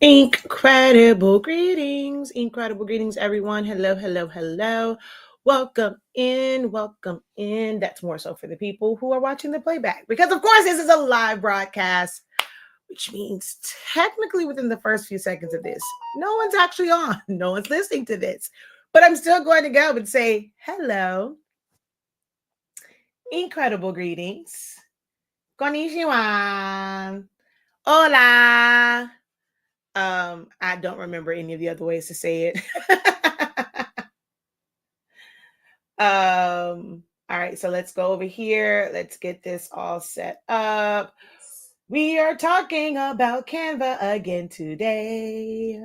Incredible greetings, everyone. Hello, hello, hello. Welcome in. That's more so for the people who are watching the playback, because of course this is a live broadcast, which means technically within the first few seconds of this, no one's actually on, no one's listening to this, but I'm still going to go and say hello, incredible greetings, konnichiwa, hola. I don't remember any of the other ways to say it. All right, so let's go over here. Let's get this all set up. We are talking about Canva again today.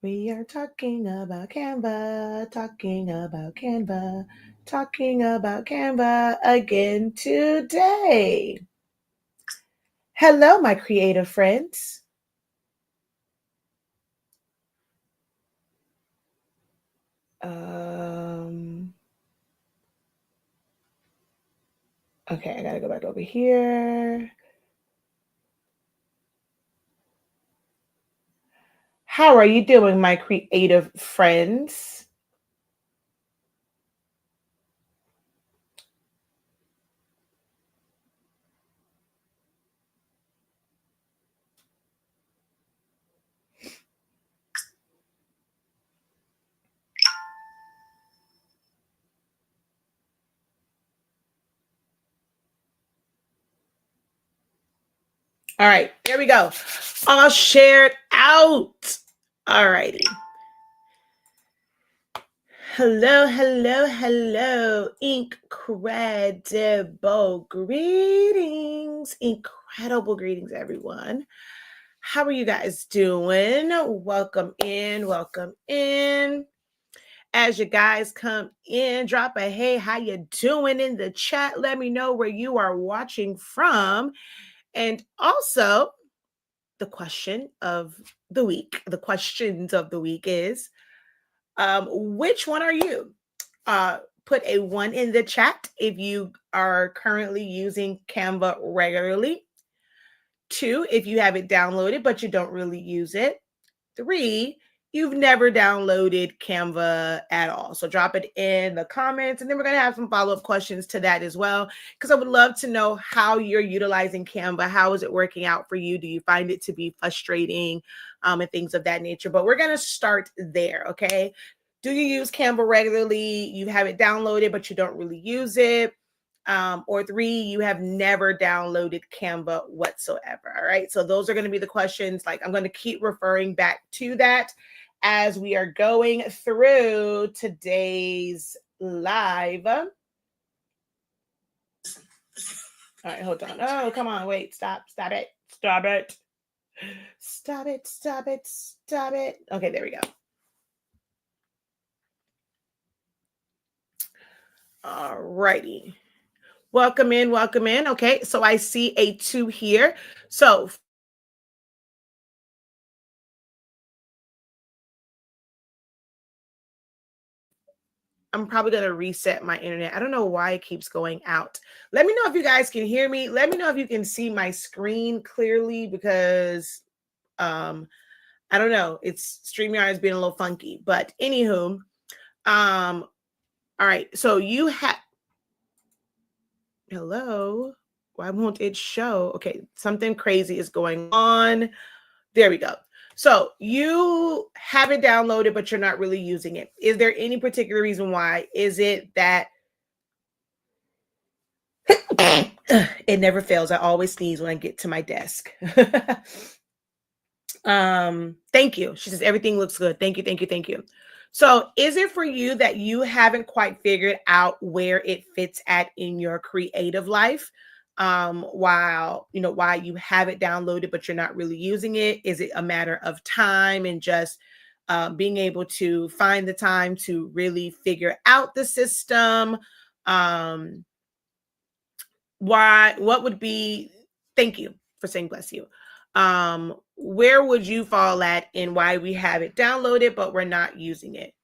We are talking about Canva, talking about Canva again today. Hello, my creative friends. Okay, I gotta go back over here. How are you doing, my creative friends? All right, here we go. All shared out. All righty. Hello, hello, hello. Incredible greetings. Incredible greetings, everyone. How are you guys doing? Welcome in, welcome in. As you guys come in, drop a hey, how you doing in the chat. Let me know where you are watching from. And also, the question of the week, the questions of the week is, which one are you? Put a 1 in the chat if you are currently using Canva regularly. 2, if you have it downloaded, but you don't really use it. 3, you've never downloaded Canva at all. So drop it in the comments, and then we're going to have some follow-up questions to that as well, because I would love to know how you're utilizing Canva. How is it working out for you? Do you find it to be frustrating, and things of that nature? But we're going to start there, okay? Do you use Canva regularly? You have it downloaded, but you don't really use it. Or 3, you have never downloaded Canva whatsoever. All right. So those are going to be the questions. Like, I'm going to keep referring back to that as we are going through today's live. All right, hold on. Oh, come on. Wait, stop it. Stop it. Okay, there we go. All righty. Welcome in. Okay, so I see a 2 here. So I'm probably going to reset my internet. I don't know why it keeps going out. Let me know if you guys can hear me. Let me know if you can see my screen clearly, because I don't know. It's StreamYard is being a little funky. But anywho, all right. So you have, hello. Why won't it show? Okay, something crazy is going on. There we go. So you have it downloaded, but you're not really using it. Is there any particular reason why? Is it that it never fails? I always sneeze when I get to my desk. Thank you. She says everything looks good. Thank you. So is it for you that you haven't quite figured out where it fits at in your creative life? While why you have it downloaded but you're not really using it? Is it a matter of time and just being able to find the time to really figure out the system? What would be, thank you for saying bless you. Where would you fall at in why we have it downloaded but we're not using it?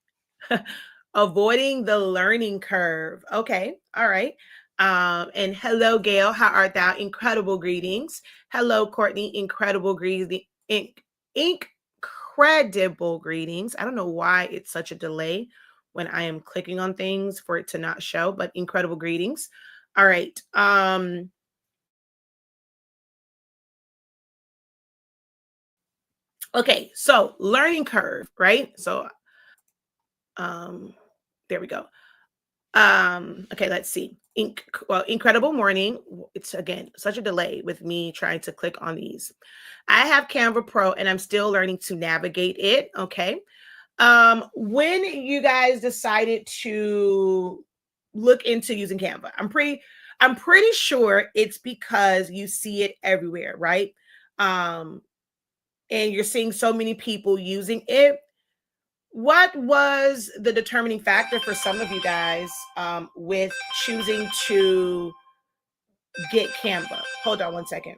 Avoiding the learning curve. Okay, all right. And hello, Gail. How art thou? Incredible greetings. Hello, Courtney. Incredible Inc. Incredible greetings. I don't know why it's such a delay when I am clicking on things for it to not show, but incredible greetings. All right. Okay, so learning curve, right? So um there we go. Okay, let's see. Incredible morning. It's again such a delay with me trying to click on these. I have Canva Pro and I'm still learning to navigate it. Okay. When you guys decided to look into using Canva, I'm pretty sure it's because you see it everywhere, right? Um, and you're seeing so many people using it. What was the determining factor for some of you guys with choosing to get Canva? Hold on one second.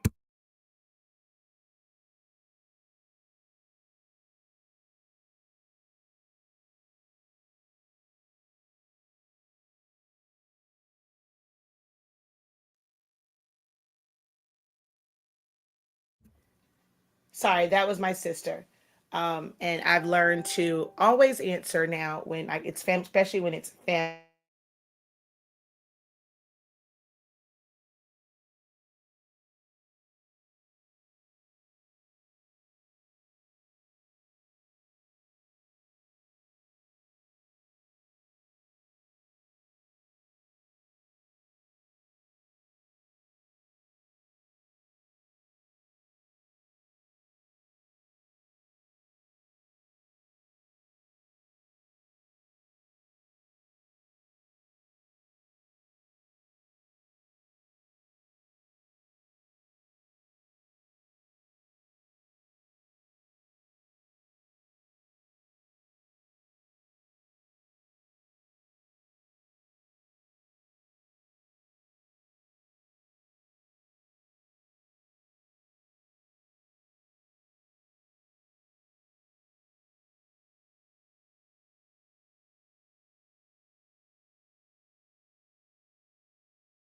Sorry, that was my sister. And I've learned to always answer now when it's especially when it's family.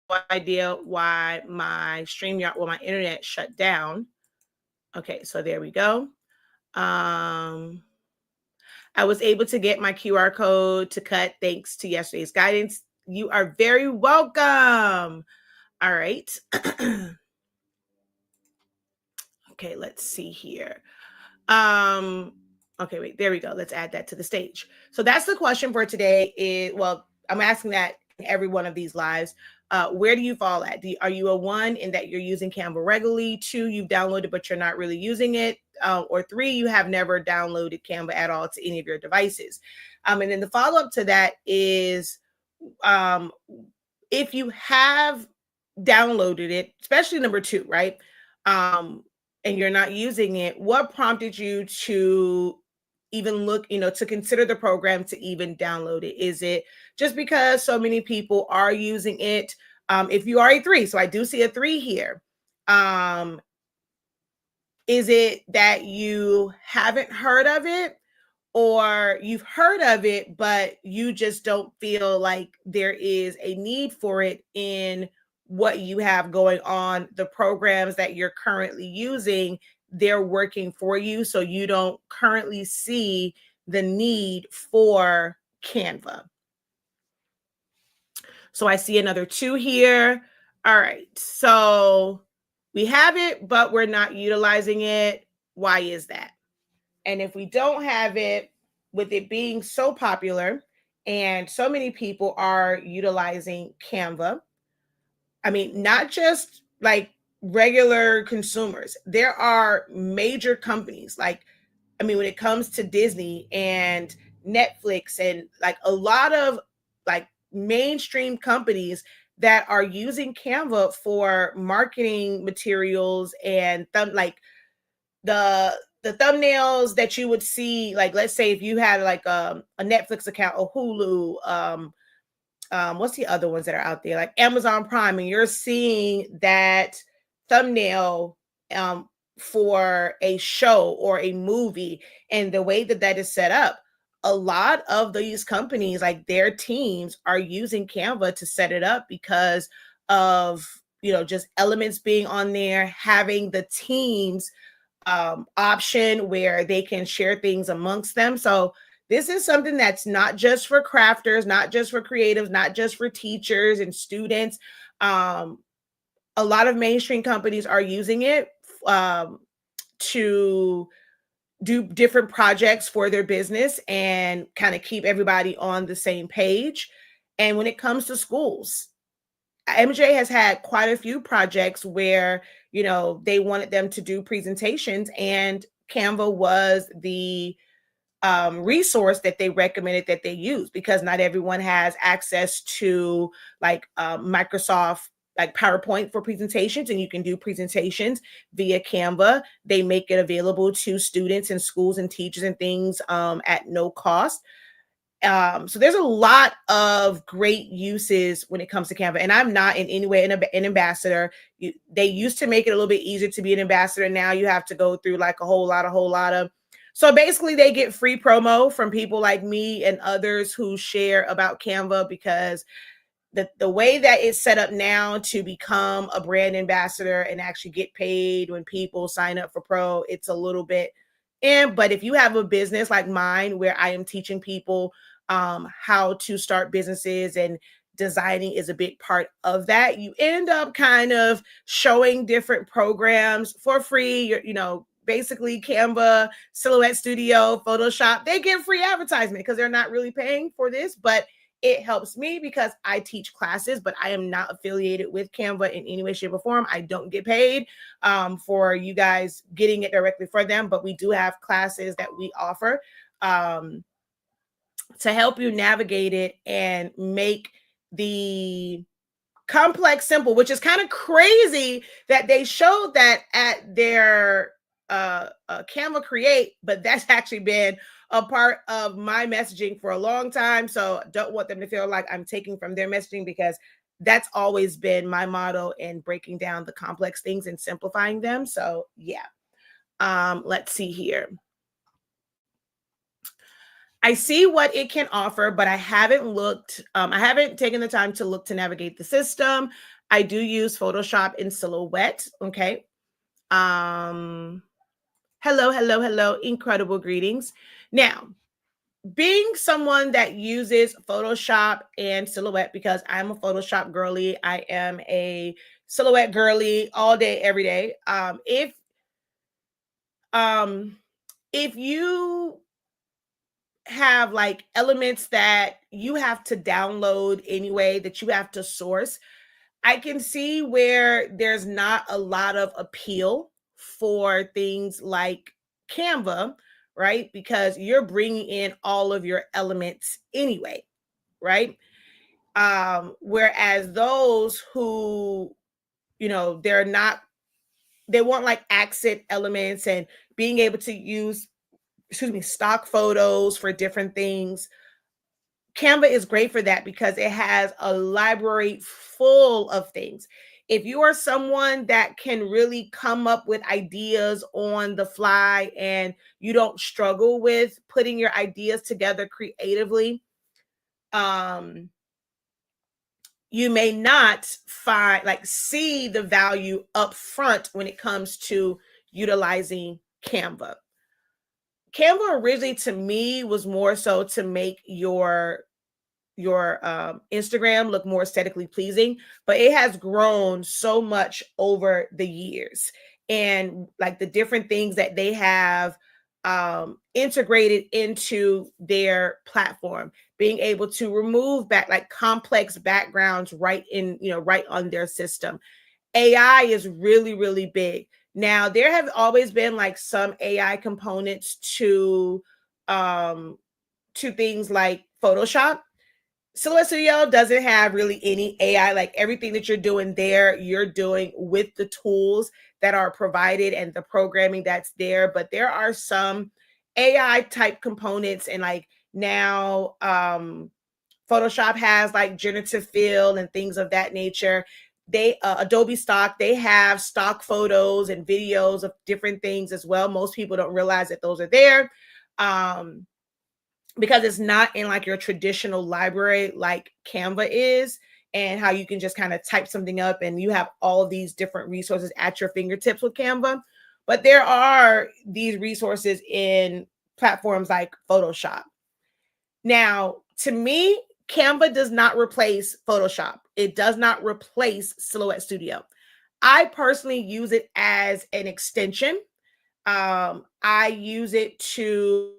No idea why my StreamYard, well, my internet shut down. Okay, so there we go. I was able to get my QR code to cut thanks to yesterday's guidance. You are very welcome. All right. Okay, let's see here. Okay, wait, there we go. Let's add that to the stage. So that's the question for today. Well, I'm asking that in every one of these lives. Where do you fall at? Are you a one in that you're using Canva regularly? Two, you've downloaded but you're not really using it. Or three, you have never downloaded Canva at all to any of your devices. And then the follow up to that is um, if you have downloaded it, especially number two, right? And you're not using it, what prompted you to even look, to consider the program to even download it? Is it just because so many people are using it? If you are a three, so I do see a three here. Is it that you haven't heard of it? Or you've heard of it, but you just don't feel like there is a need for it in what you have going on, the programs that you're currently using, they're working for you. So you don't currently see the need for Canva. So I see another two here. All right. So we have it, but we're not utilizing it. Why is that? And if we don't have it, with it being so popular and so many people are utilizing Canva, I mean, not just like regular consumers, there are major companies like, I mean, when it comes to Disney and Netflix and like a lot of like mainstream companies that are using Canva for marketing materials and like the thumbnails that you would see, like let's say if you had like a Netflix account or Hulu, what's the other ones that are out there, like Amazon Prime, and you're seeing that thumbnail for a show or a movie, and the way that that is set up, a lot of these companies, like their teams are using Canva to set it up because of just elements being on there, having the teams option where they can share things amongst them. So this is something that's not just for crafters, not just for creatives, not just for teachers and students. A lot of mainstream companies are using it to do different projects for their business and kind of keep everybody on the same page. And when it comes to schools, MJ has had quite a few projects where, they wanted them to do presentations, and Canva was the resource that they recommended that they use, because not everyone has access to like Microsoft like PowerPoint for presentations, and you can do presentations via Canva. They make it available to students and schools and teachers and things at no cost. So there's a lot of great uses when it comes to Canva, and I'm not in any way an ambassador. They used to make it a little bit easier to be an ambassador. Now you have to go through like a whole lot of. So basically, they get free promo from people like me and others who share about Canva, because the way that it's set up now to become a brand ambassador and actually get paid when people sign up for pro, it's a little bit. But if you have a business like mine where I am teaching people how to start businesses, and designing is a big part of that, you end up kind of showing different programs for free. Basically Canva, Silhouette Studio, Photoshop, they get free advertisement because they're not really paying for this, but it helps me because I teach classes, but I am not affiliated with Canva in any way, shape, or form. I don't get paid for you guys getting it directly for them, but we do have classes that we offer to help you navigate it and make the complex simple, which is kind of crazy that they showed that at their Canva Create, but that's actually been a part of my messaging for a long time. So don't want them to feel like I'm taking from their messaging, because that's always been my motto in breaking down the complex things and simplifying them. So yeah. Let's see here. I see what it can offer, but I haven't looked. I haven't taken the time to look to navigate the system. I do use Photoshop and Silhouette. Okay. Hello. Incredible greetings. Now, being someone that uses Photoshop and Silhouette, because I'm a Photoshop girly, I am a Silhouette girly all day, every day. If you have like elements that you have to download anyway, that you have to source, I can see where there's not a lot of appeal for things like Canva, right? Because you're bringing in all of your elements anyway, right? Whereas those who, they want like accent elements and being able to use, stock photos for different things. Canva is great for that because it has a library full of things. If you are someone that can really come up with ideas on the fly and you don't struggle with putting your ideas together creatively, you may not see the value up front when it comes to utilizing Canva. Canva originally to me was more so to make your Instagram look more aesthetically pleasing, but it has grown so much over the years, and like the different things that they have integrated into their platform, being able to remove like complex backgrounds right on their system. AI is really, really big. Now, there have always been like some AI components to things like Photoshop. Silhouette Studio doesn't have really any AI. Like everything that you're doing there, you're doing with the tools that are provided and the programming that's there. But there are some AI type components, and like now Photoshop has like generative fill and things of that nature. They Adobe Stock, they have stock photos and videos of different things as well. Most people don't realize that those are there. Because it's not in like your traditional library like Canva is, and how you can just kind of type something up and you have all of these different resources at your fingertips with Canva. But there are these resources in platforms like Photoshop. Now, to me, Canva does not replace Photoshop. It does not replace Silhouette Studio. I personally use it as an extension. I use it to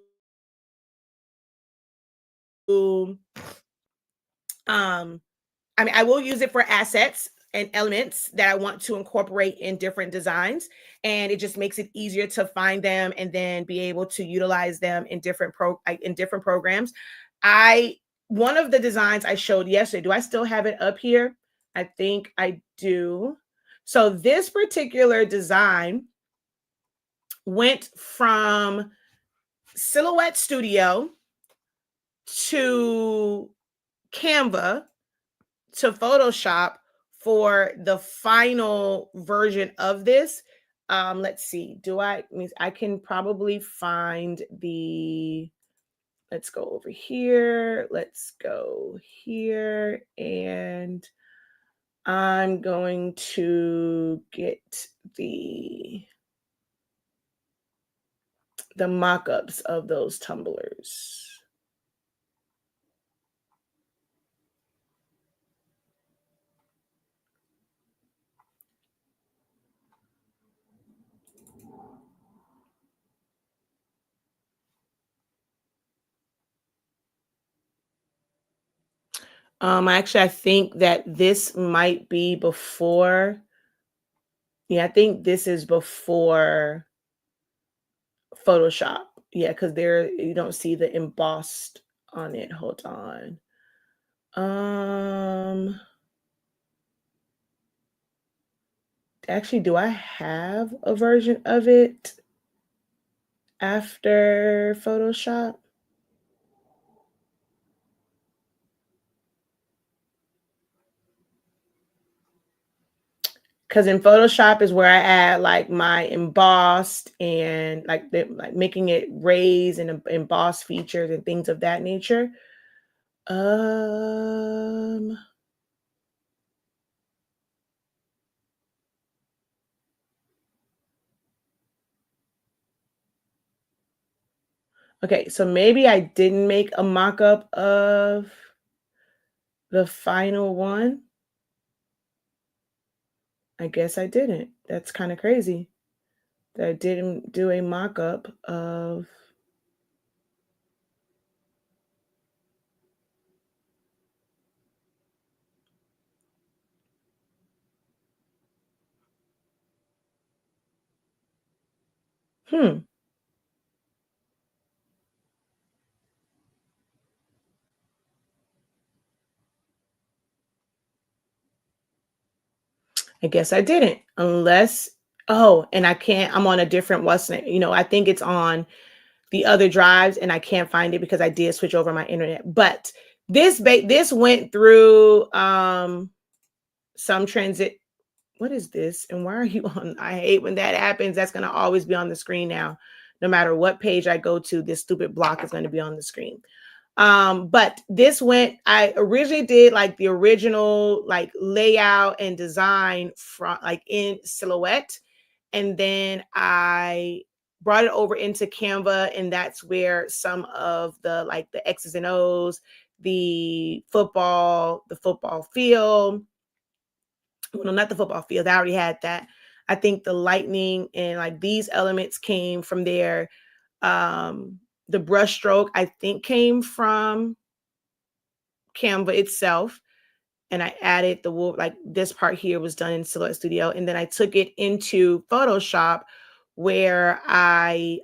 um I mean, I will use it for assets and elements that I want to incorporate in different designs. And it just makes it easier to find them and then be able to utilize them in different programs. I One of the designs I showed yesterday, do I still have it up here? I think I do. So this particular design went from Silhouette Studio to Canva to Photoshop for the final version of this. Let's see. I can probably find the, let's go over here. Let's go here, and I'm going to get the mock-ups of those tumblers. Actually, I think that this might be before. Yeah, I think this is before Photoshop. Yeah, because there you don't see the embossed on it. Hold on. Actually, do I have a version of it after Photoshop? Because in Photoshop is where I add like my embossed and like making it raise and emboss features and things of that nature. Um okay, so maybe I didn't make a mock-up of the final one. I guess I didn't. That's kind of crazy that I didn't do a mock-up of. Hmm. I guess I didn't. Unless, oh, and I can't, I'm on a different what's name. I think it's on the other drives and I can't find it because I did switch over my internet. But this went through some transit. What is this? And why are you on? I hate when that happens. That's going to always be on the screen now. No matter what page I go to, this stupid block is going to be on the screen. But I originally did like the original like layout and design from like in Silhouette. And then I brought it over into Canva, and that's where some of the like the X's and O's, the football field. Well, no, not the football field. I already had that. I think the lightning and like these elements came from there. The brush stroke, I think, came from Canva itself. And I added the wolf, like this part here was done in Silhouette Studio. And then I took it into Photoshop where I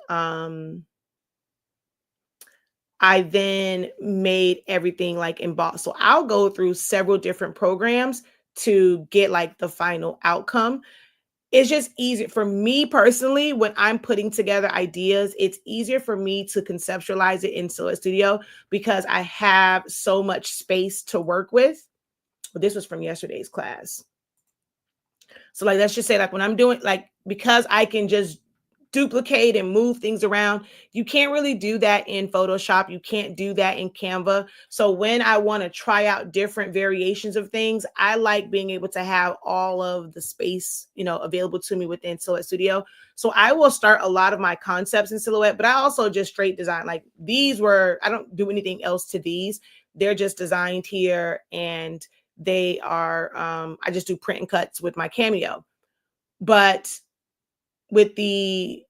then made everything like embossed. So I'll go through several different programs to get like the final outcome. It's just easier for me personally when I'm putting together ideas. It's easier for me to conceptualize it in Silhouette Studio because I have so much space to work with. Well, this was from yesterday's class. So like let's just say like when I'm doing like because I can just duplicate and move things around. You can't really do that in Photoshop. You can't do that in Canva. So when I want to try out different variations of things, I like being able to have all of the space, available to me within Silhouette Studio. So I will start a lot of my concepts in Silhouette, but I also just straight design. Like I don't do anything else to these. They're just designed here, and they are, I just do print and cuts with my Cameo. But with the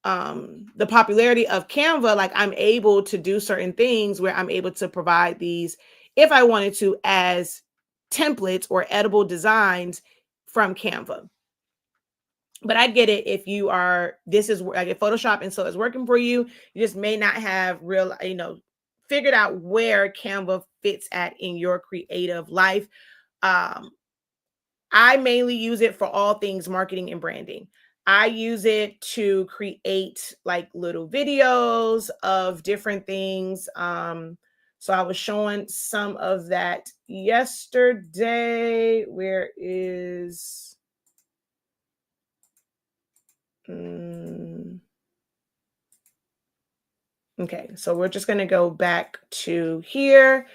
popularity of Canva, like I'm able to do certain things where I'm able to provide these, if I wanted to, as templates or editable designs from Canva. But I get it if this is like if Photoshop and so it's working for you, you just may not have figured out where Canva fits at in your creative life. I mainly use it for all things marketing and branding. I use it to create like little videos of different things. So I was showing some of that yesterday. Where is... Okay, so we're just going to go back to here.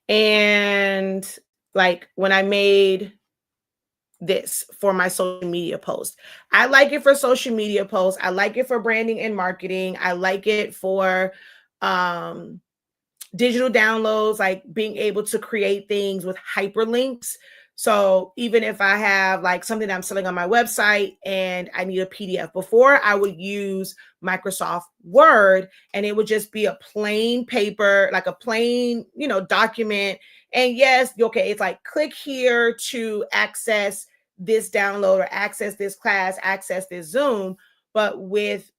And like when I made this for my social media post, I like it for social media posts. I like it for branding and marketing. I like it for digital downloads, like being able to create things with hyperlinks. So even if I have like something I'm selling on my website and I need a PDF, before I would use Microsoft Word, and it would just be a plain paper, like a plain, document. And yes, okay, it's like click here to access this download or access this class, access this Zoom. But with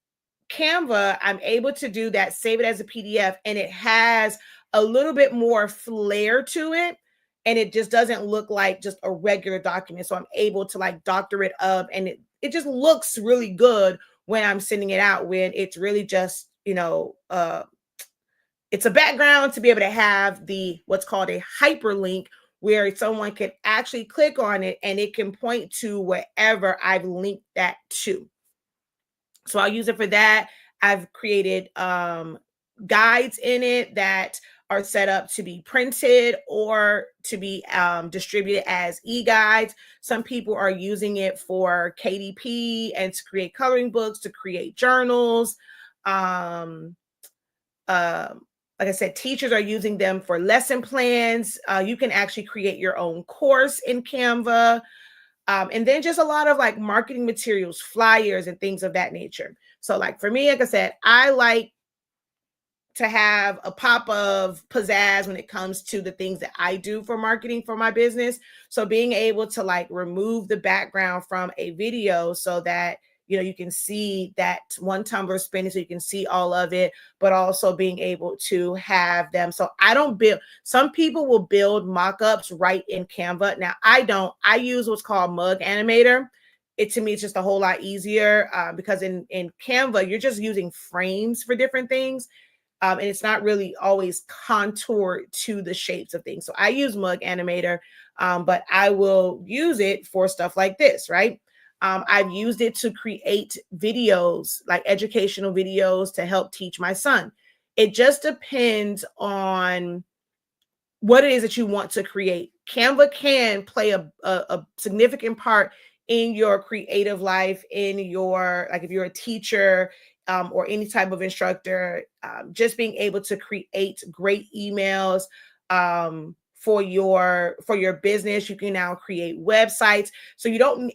Canva, I'm able to do that, save it as a PDF, and it has a little bit more flair to it. And it just doesn't look like just a regular document. So I'm able to like doctor it up, and it just looks really good when I'm sending it out, when it's really just, it's a background to be able to have what's called a hyperlink, where someone can actually click on it and it can point to wherever I've linked that to. So I'll use it for that. I've created guides in it that are set up to be printed or to be distributed as e-guides. Some people are using it for KDP and to create coloring books, to create journals. Like I said, teachers are using them for lesson plans. You can actually create your own course in Canva. And then just a lot of like marketing materials, flyers, and things of that nature. So like for me, like I said, I like to have a pop of pizzazz when it comes to the things that I do for marketing for my business. So being able to like remove the background from a video so that, you can see that one tumbler spinning, so you can see all of it, but also being able to have them. So I don't build, some people will build mock-ups right in Canva. Now I don't, I use what's called Mug Animator. To me, it's just a whole lot easier because in Canva, you're just using frames for different things. And it's not really always contoured to the shapes of things. So I use Mug Animator, but I will use it for stuff like this, right? I've used it to create videos, like educational videos to help teach my son. It just depends on what it is that you want to create. Canva can play a significant part in your creative life, in your, like if you're a teacher or any type of instructor, just being able to create great emails for your business. You can now create websites. So you don't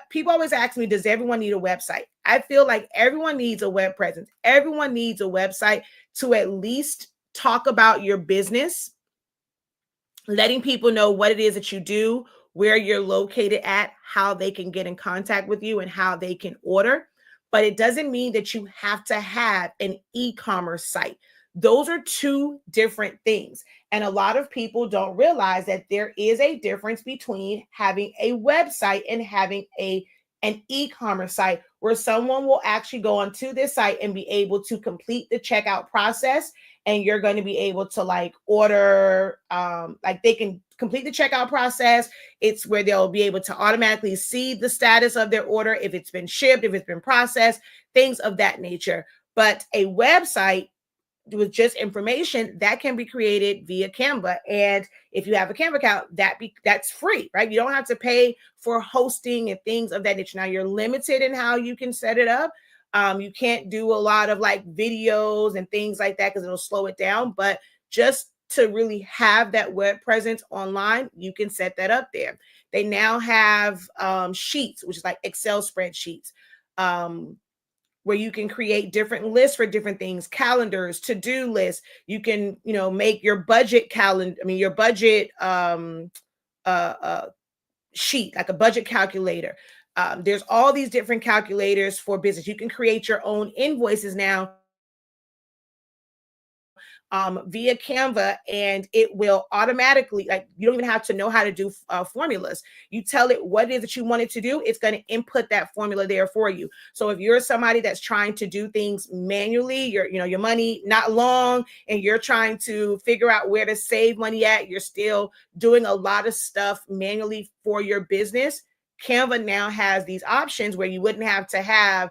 people always ask me, does everyone need a website? I feel like everyone needs a web presence. Everyone needs a website to at least talk about your business, letting people know what it is that you do, where you're located at, how they can get in contact with you, and how they can order. But it doesn't mean that you have to have an e-commerce site. Those are two different things. And a lot of people don't realize that there is a difference between having a website and having an e-commerce site, where someone will actually go onto this site and be able to complete the checkout process. And you're going to be able to like order, like they can complete the checkout process. It's where they'll be able to automatically see the status of their order, if it's been shipped, if it's been processed. things of that nature. But a website with just information that can be created via Canva. And if you have a Canva account, that's free, right? You don't have to pay for hosting and things of that nature. Now you're limited in how you can set it up. You can't do a lot of like videos and things like that because it'll slow it down. But just to really have that web presence online, you can set that up there. They now have sheets, which is like Excel spreadsheets. Where you can create different lists for different things, calendars, to-do lists. You can, make your budget calendar, your budget sheet, like a budget calculator. There's all these different calculators for business. You can create your own invoices now via Canva, and it will automatically, like, you don't even have to know how to do formulas. You tell it what it is that you want it to do, it's going to input that formula there for you. So if you're somebody that's trying to do things manually, your money not long, and you're trying to figure out where to save money at, you're still doing a lot of stuff manually for your business, Canva now has these options where you wouldn't have to have,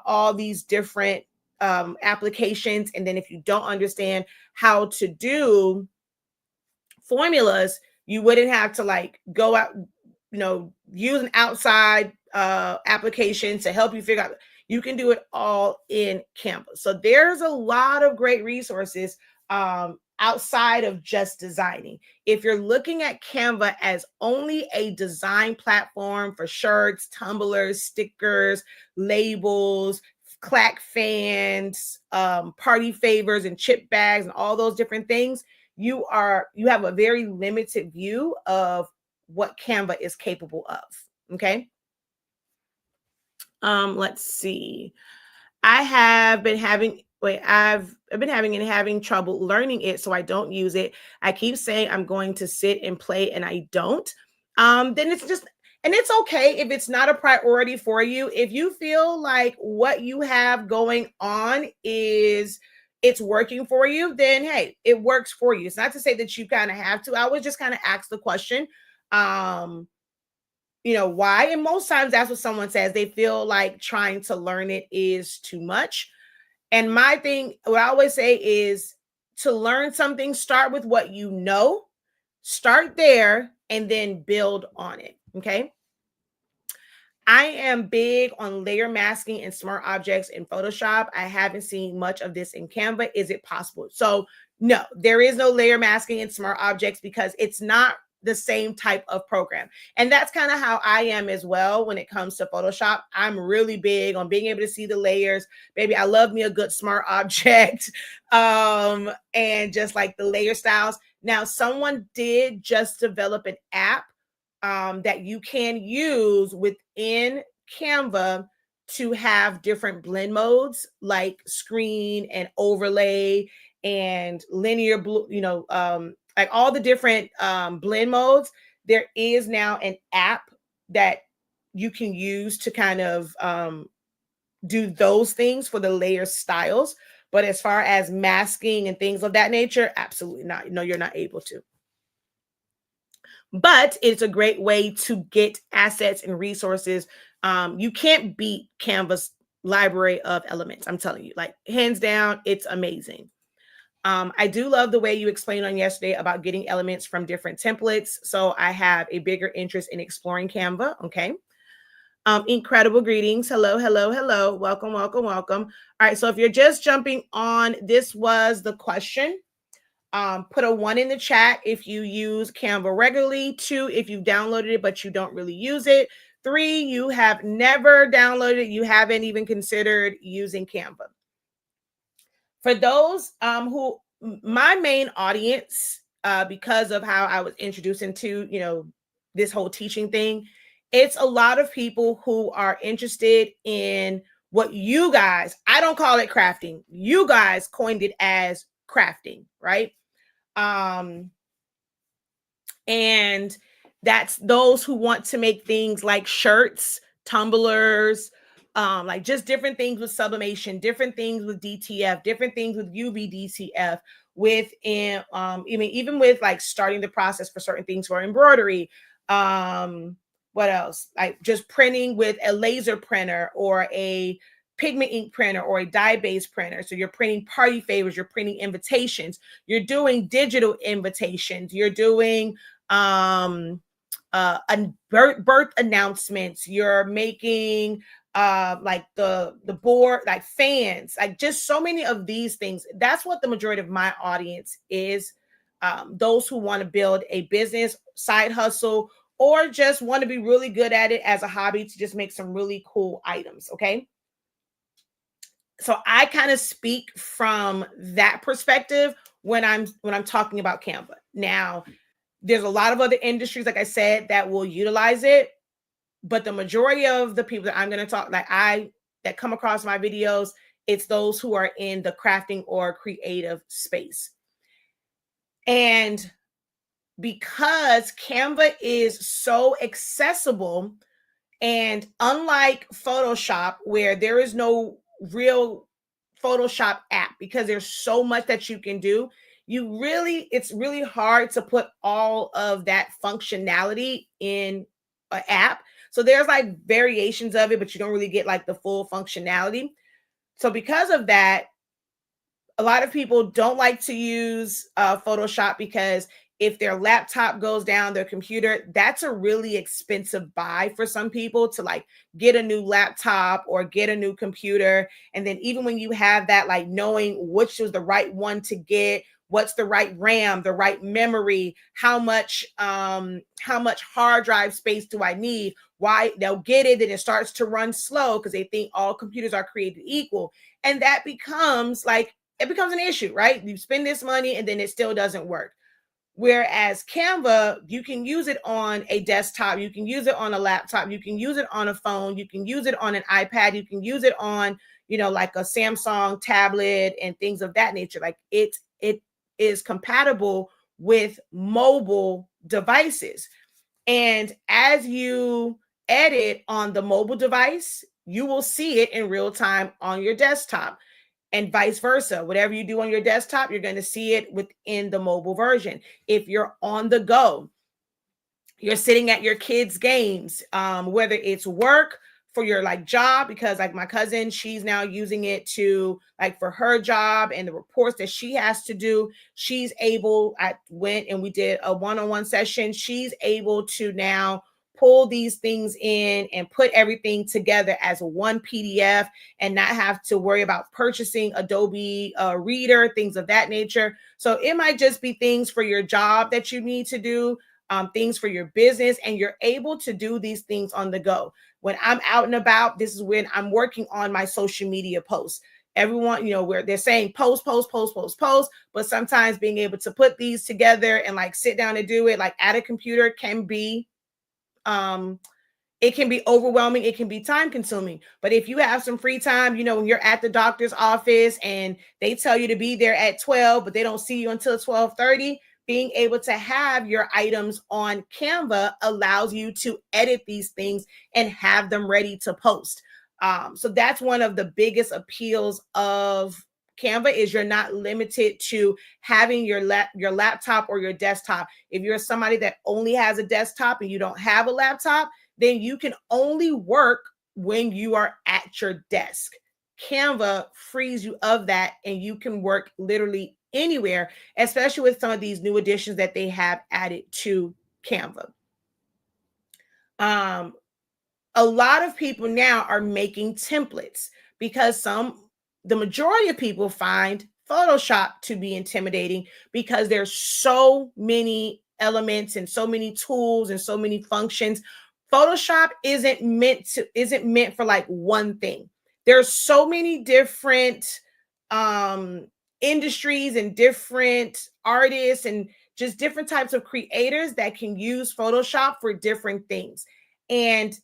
all these different applications. And then if you don't understand how to do formulas, you wouldn't have to like go out, use an outside application to help you figure out. You can do it all in Canva. So there's a lot of great resources outside of just designing. If you're looking at Canva as only a design platform for shirts, tumblers, stickers, labels, clack fans, party favors, and chip bags, and all those different things, you have a very limited view of what Canva is capable of. Okay. Let's see. I've been having trouble learning it, so I don't use it. I keep saying I'm going to sit and play, and I don't. Then it's okay if it's not a priority for you. If you feel like what you have going on it's working for you, then hey, it works for you. It's not to say that you kind of have to. I would just kind of ask the question, why? And most times that's what someone says. They feel like trying to learn it is too much. And my thing, what I always say is, to learn something, start with what you know, start there, and then build on it. Okay. I am big on layer masking and smart objects in Photoshop. I haven't seen much of this in Canva. Is it possible? So no, there is no layer masking in smart objects because it's not the same type of program. And that's kind of how I am as well when it comes to Photoshop. I'm really big on being able to see the layers. Baby, I love me a good smart object and just like the layer styles. Now, someone did just develop an app that you can use within Canva to have different blend modes like screen and overlay and linear blue, like all the different blend modes. There is now an app that you can use to kind of do those things for the layer styles. But as far as masking and things of that nature, absolutely not. No, you're not able to. But it's a great way to get assets and resources. You can't beat Canva's library of elements. I'm telling you, like, hands down, it's amazing. I do love the way you explained on yesterday about getting elements from different templates. So I have a bigger interest in exploring Canva. Okay. Incredible greetings. Hello, hello, hello. Welcome, welcome, welcome. All right. So if you're just jumping on, this was the question. Put a 1 in the chat if you use Canva regularly. 2, if you've downloaded it, but you don't really use it. 3, you have never downloaded it. You haven't even considered using Canva. For those who, my main audience, because of how I was introduced into, this whole teaching thing, it's a lot of people who are interested in what you guys, I don't call it crafting. You guys coined it as crafting, right? And that's those who want to make things like shirts, tumblers, like just different things with sublimation, different things with DTF, different things with UV DTF, even with like starting the process for certain things for embroidery. What else? Like just printing with a laser printer or a pigment ink printer or a dye-based printer. So you're printing party favors, you're printing invitations, you're doing digital invitations, you're doing birth announcements, you're making like the board, like fans, like just so many of these things. That's what the majority of my audience is. Those who want to build a business, side hustle, or just want to be really good at it as a hobby to just make some really cool items. Okay. So I kind of speak from that perspective when I'm talking about Canva. Now, there's a lot of other industries, like I said, that will utilize it, but the majority of the people that I'm going to talk, that come across my videos, it's those who are in the crafting or creative space. And because Canva is so accessible, and unlike Photoshop, where there is no real Photoshop app, because there's so much that you can do, it's really hard to put all of that functionality in an app. So there's like variations of it, but you don't really get like the full functionality. So because of that, a lot of people don't like to use Photoshop, because if their laptop goes down, their computer, that's a really expensive buy for some people to like get a new laptop or get a new computer. And then even when you have that, like knowing which was the right one to get, what's the right RAM, the right memory, how much hard drive space do I need? Why they'll get it, then it starts to run slow because they think all computers are created equal. And that becomes an issue, right? You spend this money and then it still doesn't work. Whereas Canva, you can use it on a desktop, you can use it on a laptop, you can use it on a phone, you can use it on an iPad, you can use it on, like a Samsung tablet and things of that nature. Like it is compatible with mobile devices. And as you edit on the mobile device, you will see it in real time on your desktop. And vice versa. Whatever you do on your desktop, you're going to see it within the mobile version. If you're on the go, you're sitting at your kids' games, whether it's work for your like job, because like my cousin, she's now using it to like for her job and the reports that she has to do. She's able, I went and we did a one-on-one session. She's able to now pull these things in and put everything together as one PDF and not have to worry about purchasing Adobe Reader, things of that nature. So it might just be things for your job that you need to do, things for your business, and you're able to do these things on the go. When I'm out and about, this is when I'm working on my social media posts. Everyone, where they're saying post, but sometimes being able to put these together and like sit down and do it like at a computer can be it can be overwhelming. It can be time consuming. But if you have some free time, when you're at the doctor's office and they tell you to be there at 12, but they don't see you until 12:30, being able to have your items on Canva allows you to edit these things and have them ready to post. So that's one of the biggest appeals of Canva, is you're not limited to having your laptop or your desktop. If you're somebody that only has a desktop and you don't have a laptop, then you can only work when you are at your desk. Canva frees you of that, and you can work literally anywhere, especially with some of these new additions that they have added to Canva. A lot of people now are making templates because the majority of people find Photoshop to be intimidating because there's so many elements and so many tools and so many functions. Photoshop isn't meant for like one thing. There's so many different industries and different artists and just different types of creators that can use Photoshop for different things. And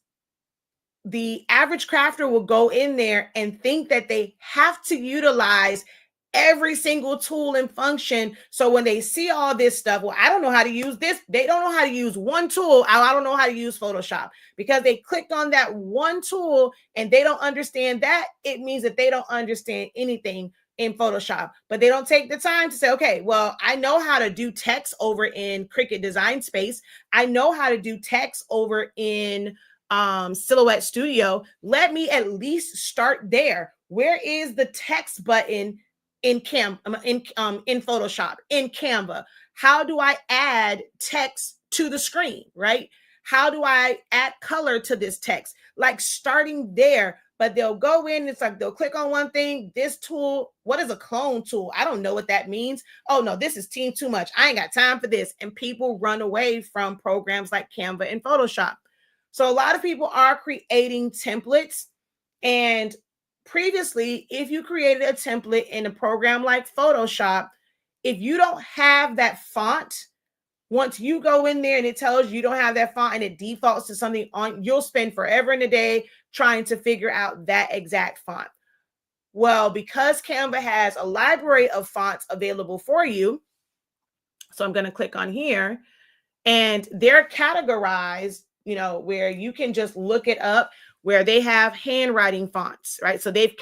the average crafter will go in there and think that they have to utilize every single tool and function. So when they see all this stuff, well, I don't know how to use this. They don't know how to use one tool. I don't know how to use Photoshop, because they clicked on that one tool and they don't understand that. It means that they don't understand anything in Photoshop, but they don't take the time to say, okay, well, I know how to do text over in Cricut Design Space. I know how to do text over in Silhouette Studio, let me at least start there. Where is the text button in in Photoshop, in Canva? How do I add text to the screen, right? How do I add color to this text? Like starting there, but they'll go in, it's like they'll click on one thing, this tool, what is a clone tool? I don't know what that means. Oh no, this is team too much. I ain't got time for this. And people run away from programs like Canva and Photoshop. So a lot of people are creating templates, and previously, if you created a template in a program like Photoshop, if you don't have that font, once you go in there and it tells you don't have that font and it defaults to something on, you'll spend forever in a day trying to figure out that exact font. Well, because Canva has a library of fonts available for you, so I'm going to click on here, and they're categorized, where you can just look it up, where they have handwriting fonts, right? So they've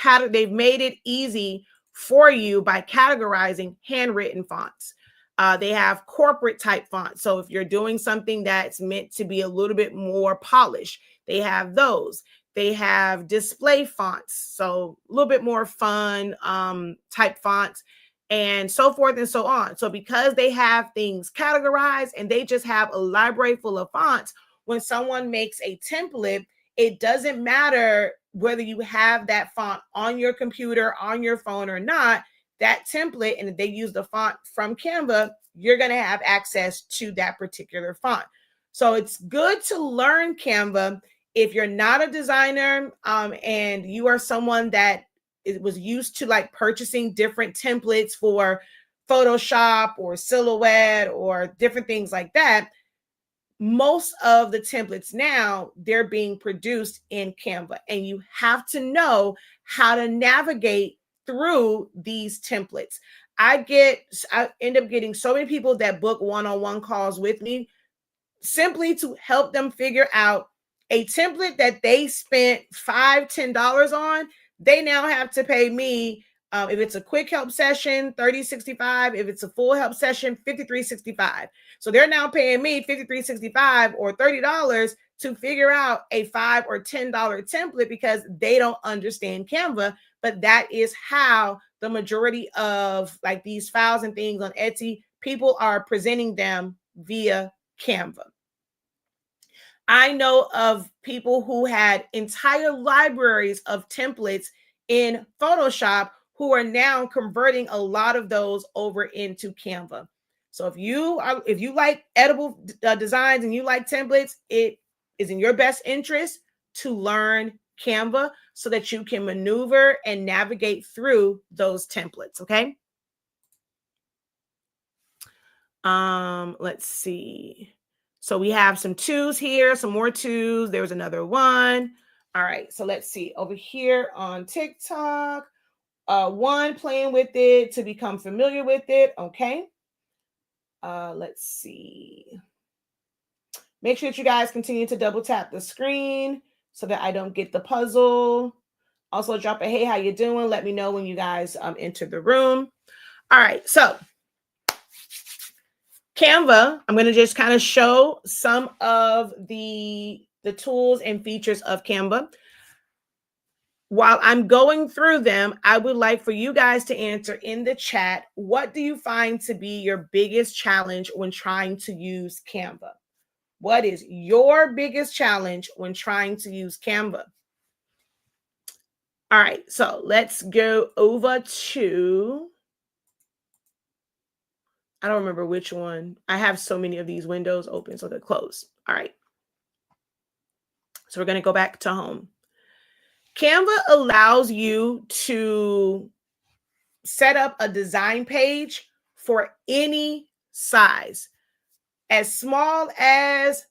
made it easy for you by categorizing handwritten fonts. They have corporate type fonts. So if you're doing something that's meant to be a little bit more polished, they have those. They have display fonts, so a little bit more fun type fonts, and so forth and so on. So because they have things categorized and they just have a library full of fonts, when someone makes a template, it doesn't matter whether you have that font on your computer, on your phone or not. That template, and if they use the font from Canva, you're going to have access to that particular font. So it's good to learn Canva if you're not a designer and you are someone that was used to like purchasing different templates for Photoshop or Silhouette or different things like that. Most of the templates now, they're being produced in Canva, and you have to know how to navigate through these templates. I end up getting so many people that book one-on-one calls with me simply to help them figure out a template that they spent $5-10 on. They now have to pay me, if it's a quick help session, $30.65. If it's a full help session, $53.65. So they're now paying me $53.65 or $30 to figure out a $5 or $10 template because they don't understand Canva. But that is how the majority of like these files and things on Etsy, people are presenting them via Canva. I know of people who had entire libraries of templates in Photoshop who are now converting a lot of those over into Canva. So if you like edible designs and you like templates, it is in your best interest to learn Canva so that you can maneuver and navigate through those templates. Okay. Let's see. So we have some twos here, some more twos. There's another one. All right. So let's see over here on TikTok. One, playing with it to become familiar with it. Okay. Let's see. Make sure that you guys continue to double tap the screen so that I don't get the puzzle. Also drop a, hey, how you doing? Let me know when you guys enter the room. All right. So Canva, I'm going to just kind of show some of the tools and features of Canva. While I'm going through them, I would like for you guys to answer in the chat, what do you find to be your biggest challenge when trying to use Canva? What is your biggest challenge when trying to use Canva? All right, so let's go over to, I don't remember which one. I have so many of these windows open, so they're closed. All right. So we're going to go back to home. Canva allows you to set up a design page for any size, as small as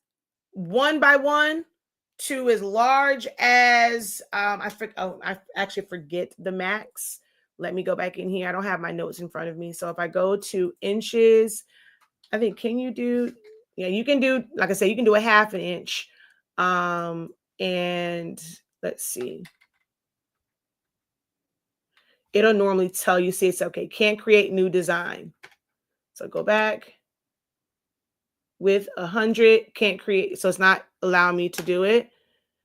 1 by 1 to as large as, I actually forget the max. Let me go back in here. I don't have my notes in front of me. So if I go to inches, I think, can you do, yeah, you can do, like I said, you can do a 1/2 inch. And let's see. It'll normally tell you, see, it's okay. Can't create new design. So go back with 100, can't create. So it's not allowing me to do it.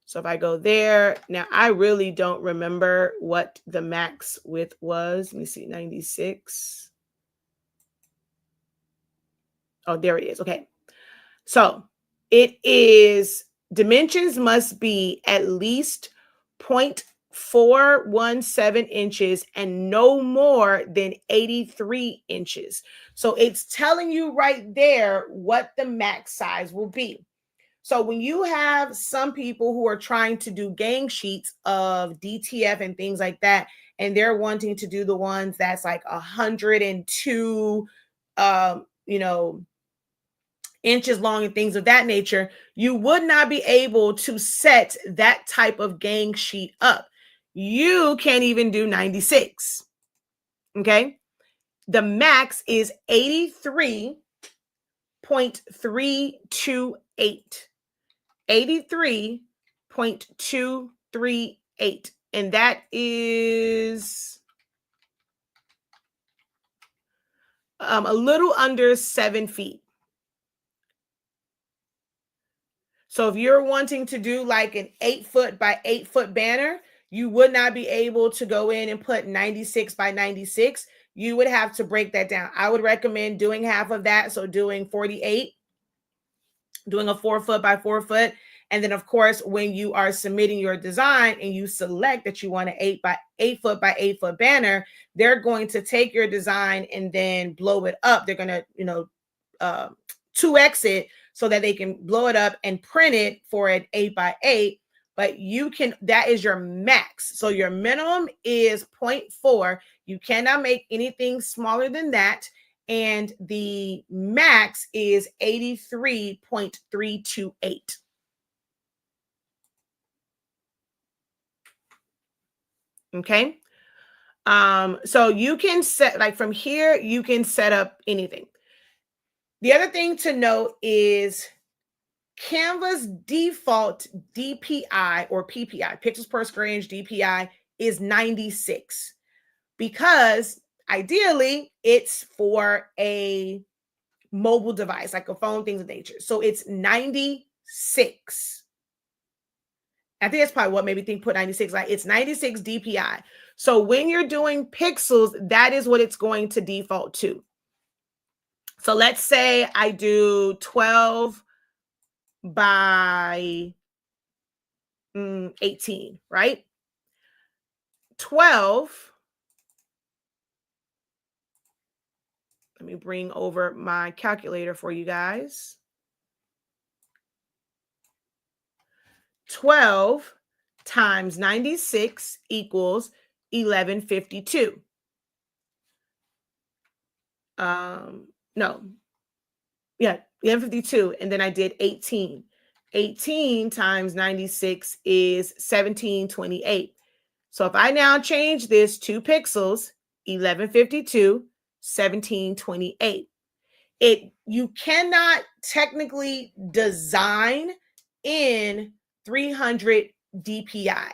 So if I go there, now I really don't remember what the max width was. Let me see, 96. Oh, there it is. Okay. So it is, dimensions must be at least 0.417 inches and no more than 83 inches. So it's telling you right there what the max size will be. So when you have some people who are trying to do gang sheets of DTF and things like that, and they're wanting to do the ones that's like 102, you know, inches long and things of that nature, you would not be able to set that type of gang sheet up. You can't even do 96. Okay. The max is 83.328. 83.238. And that is a little under 7 feet. So if you're wanting to do like an 8-foot by 8-foot banner, you would not be able to go in and put 96 by 96. You would have to break that down. I would recommend doing half of that. So doing 48, doing a 4-foot by 4-foot. And then of course, when you are submitting your design and you select that you want an 8-foot by 8-foot banner, they're going to take your design and then blow it up. They're going to, 2x it so that they can blow it up and print it for an 8x8. But you can, that is your max. So your minimum is 0.4. You cannot make anything smaller than that. And the max is 83.328. Okay. So you can set, like from here, you can set up anything. The other thing to note is Canva's default DPI or PPI, pixels per square inch DPI, is 96 because ideally it's for a mobile device like a phone, things of nature. So it's 96. I think that's probably what made me think put 96. Like it's 96 DPI. So when you're doing pixels, that is what it's going to default to. So let's say I do 12 by 18, right? 12. Let me bring over my calculator for you guys. 12 times 96 equals 1152. No. Yeah, 1152. And then I did 18. 18 times 96 is 1728. So if I now change this to pixels, 1152, 1728. You cannot technically design in 300 DPI.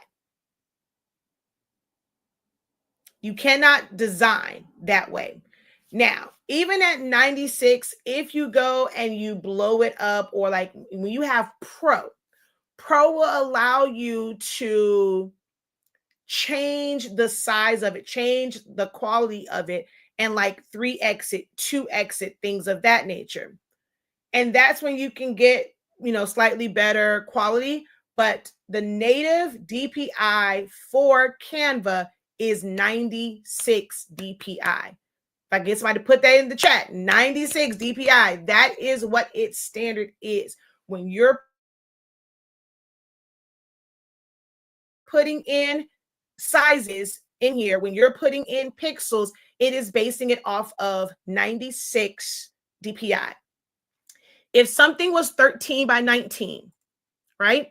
You cannot design that way. Now, even at 96, if you go and you blow it up, or like when you have Pro will allow you to change the size of it, change the quality of it, and like 3x it, 2x it, things of that nature. And that's when you can get, slightly better quality. But the native DPI for Canva is 96 DPI. If I get somebody to put that in the chat, 96 DPI, that is what its standard is. When you're putting in sizes in here, when you're putting in pixels, it is basing it off of 96 DPI. If something was 13 by 19, right?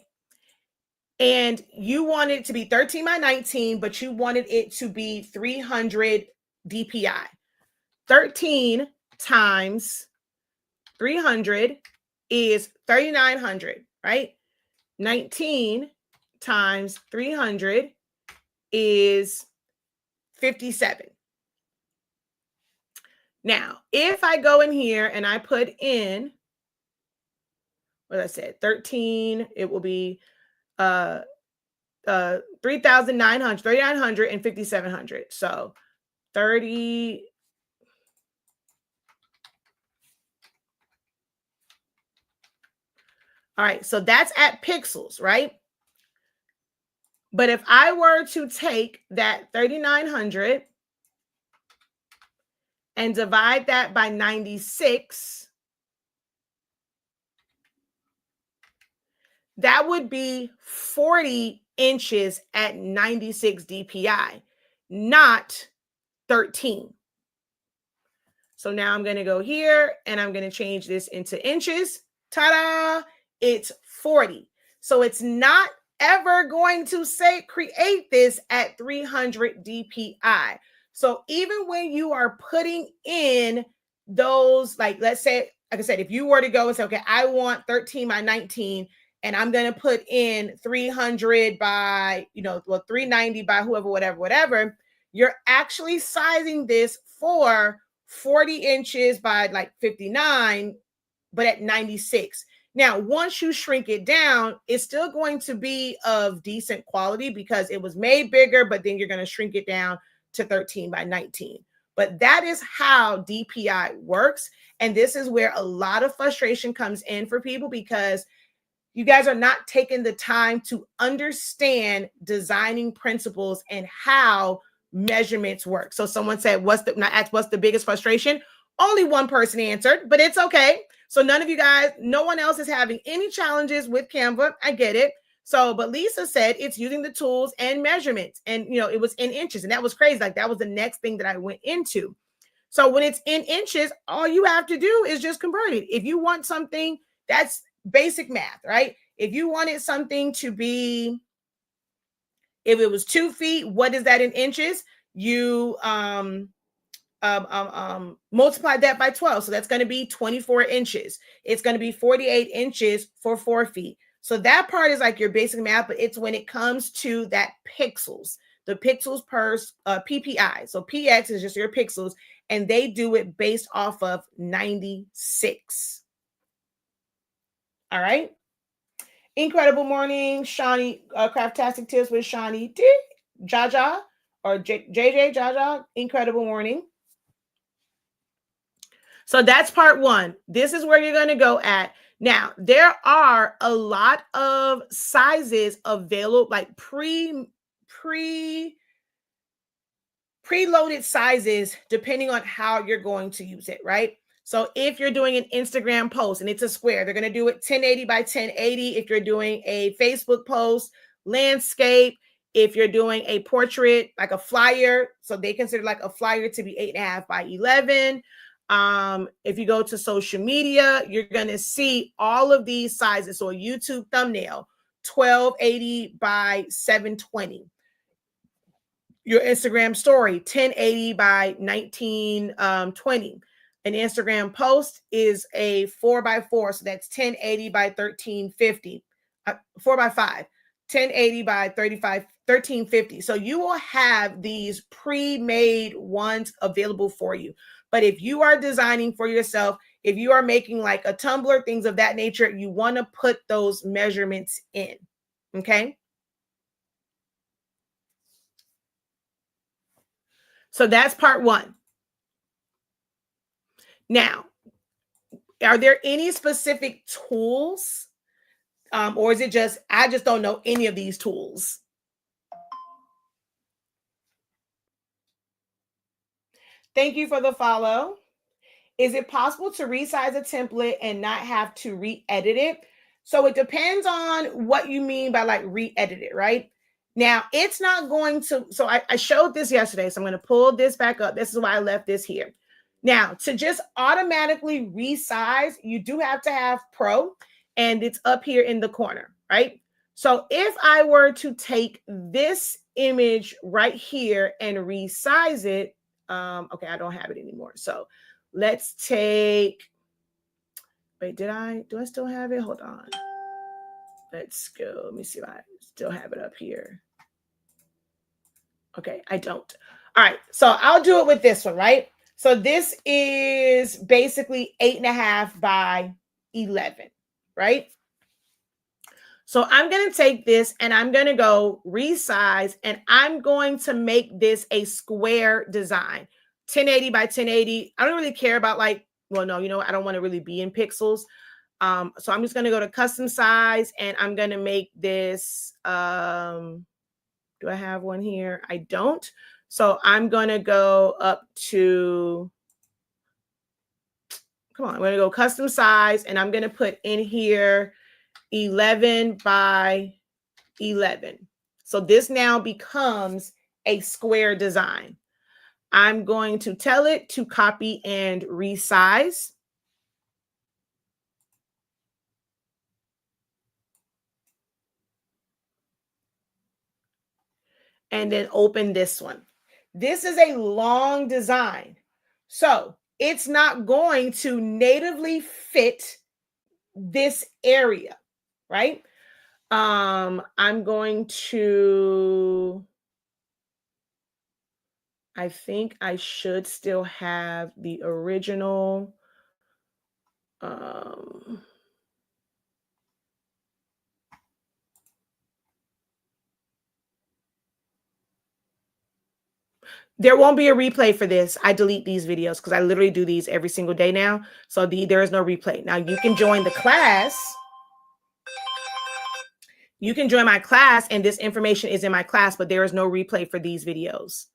And you wanted it to be 13 by 19, but you wanted it to be 300 DPI. 13 times 300 is 3,900, right? 19 times 300 is 57. Now, if I go in here and I put in, what I said, 13, it will be 3,900, 3,900 and 5,700. So 30. All right, so that's at pixels, right? But if I were to take that 3,900 and divide that by 96, that would be 40 inches at 96 DPI, not 13. So now I'm going to go here and I'm going to change this into inches. Ta-da! It's 40. So it's not ever going to say create this at 300 DPI. So even when you are putting in those, like, let's say, like I said, if you were to go and say, okay, I want 13 by 19, and I'm going to put in 300 by, 390 by whoever, whatever, you're actually sizing this for 40 inches by like 59, but at 96. Now, once you shrink it down, it's still going to be of decent quality because it was made bigger, but then you're going to shrink it down to 13 by 19. But that is how DPI works. And this is where a lot of frustration comes in for people because you guys are not taking the time to understand designing principles and how measurements work. So someone said, what's the biggest frustration? Only one person answered, but it's okay. So none of you guys, no one else is having any challenges with Canva. I get it. So, but Lisa said it's using the tools and measurements, and it was in inches, and that was crazy. Like that was the next thing that I went into. So when it's in inches, all you have to do is just convert it. If you want something, that's basic math, right? If you wanted something to be, if it was 2 feet, what is that in inches? You multiply that by 12. So that's going to be 24 inches. It's going to be 48 inches for 4 feet. So that part is like your basic math, but it's when it comes to that pixels, the pixels per PPI. So PX is just your pixels, and they do it based off of 96. All right. Incredible morning, Shawnee. Craftastic tips with Shawnee D. Jaja or JJ Jaja. Incredible morning. So that's part one. This is where you're going to go at. Now, there are a lot of sizes available, like preloaded sizes, depending on how you're going to use it, right? So if you're doing an Instagram post and it's a square, they're going to do it 1080 by 1080. If you're doing a Facebook post, landscape, if you're doing a portrait, like a flyer, so they consider like a flyer to be 8.5 by 11. If you go to social media, you're going to see all of these sizes. So a YouTube thumbnail, 1280 by 720. Your Instagram story, 1080 by 1920. An Instagram post is a 4x4, so that's 1080 by 1350. 4x5, 1080 by 1350. So you will have these pre-made ones available for you. But if you are designing for yourself, if you are making like a Tumblr, things of that nature, you want to put those measurements in. Okay. So that's part one. Now, are there any specific tools, or is it just, I just don't know any of these tools? Thank you for the follow. Is it possible to resize a template and not have to re-edit it? So it depends on what you mean by like re-edit it, right? Now, it's not going to, so I showed this yesterday, so I'm going to pull this back up. This is why I left this here. Now, to just automatically resize, you do have to have Pro, and it's up here in the corner, right? So if I were to take this image right here and resize it, okay, I don't have it anymore. So let's take, wait, do I still have it? Hold on. Let's go. Let me see if I still have it up here. Okay, I don't. All right, so I'll do it with this one, right? So this is basically 8.5 by 11, right? So I'm going to take this and I'm going to go resize, and I'm going to make this a square design, 1080 by 1080. I don't really care about like, well, no, you know, I don't want to really be in pixels. So I'm just going to go to custom size, and I'm going to make this, do I have one here? I don't. So I'm going to go up to, come on, I'm going to go custom size, and I'm going to put in here 11 by 11. So this now becomes a square design. I'm going to tell it to copy and resize. And then open this one. This is a long design. So it's not going to natively fit this area, right? I'm going to, I think I should still have the original. There won't be a replay for this. I delete these videos because I literally do these every single day now. So there is no replay. Now you can join the class. You can join my class, and this information is in my class, but there is no replay for these videos.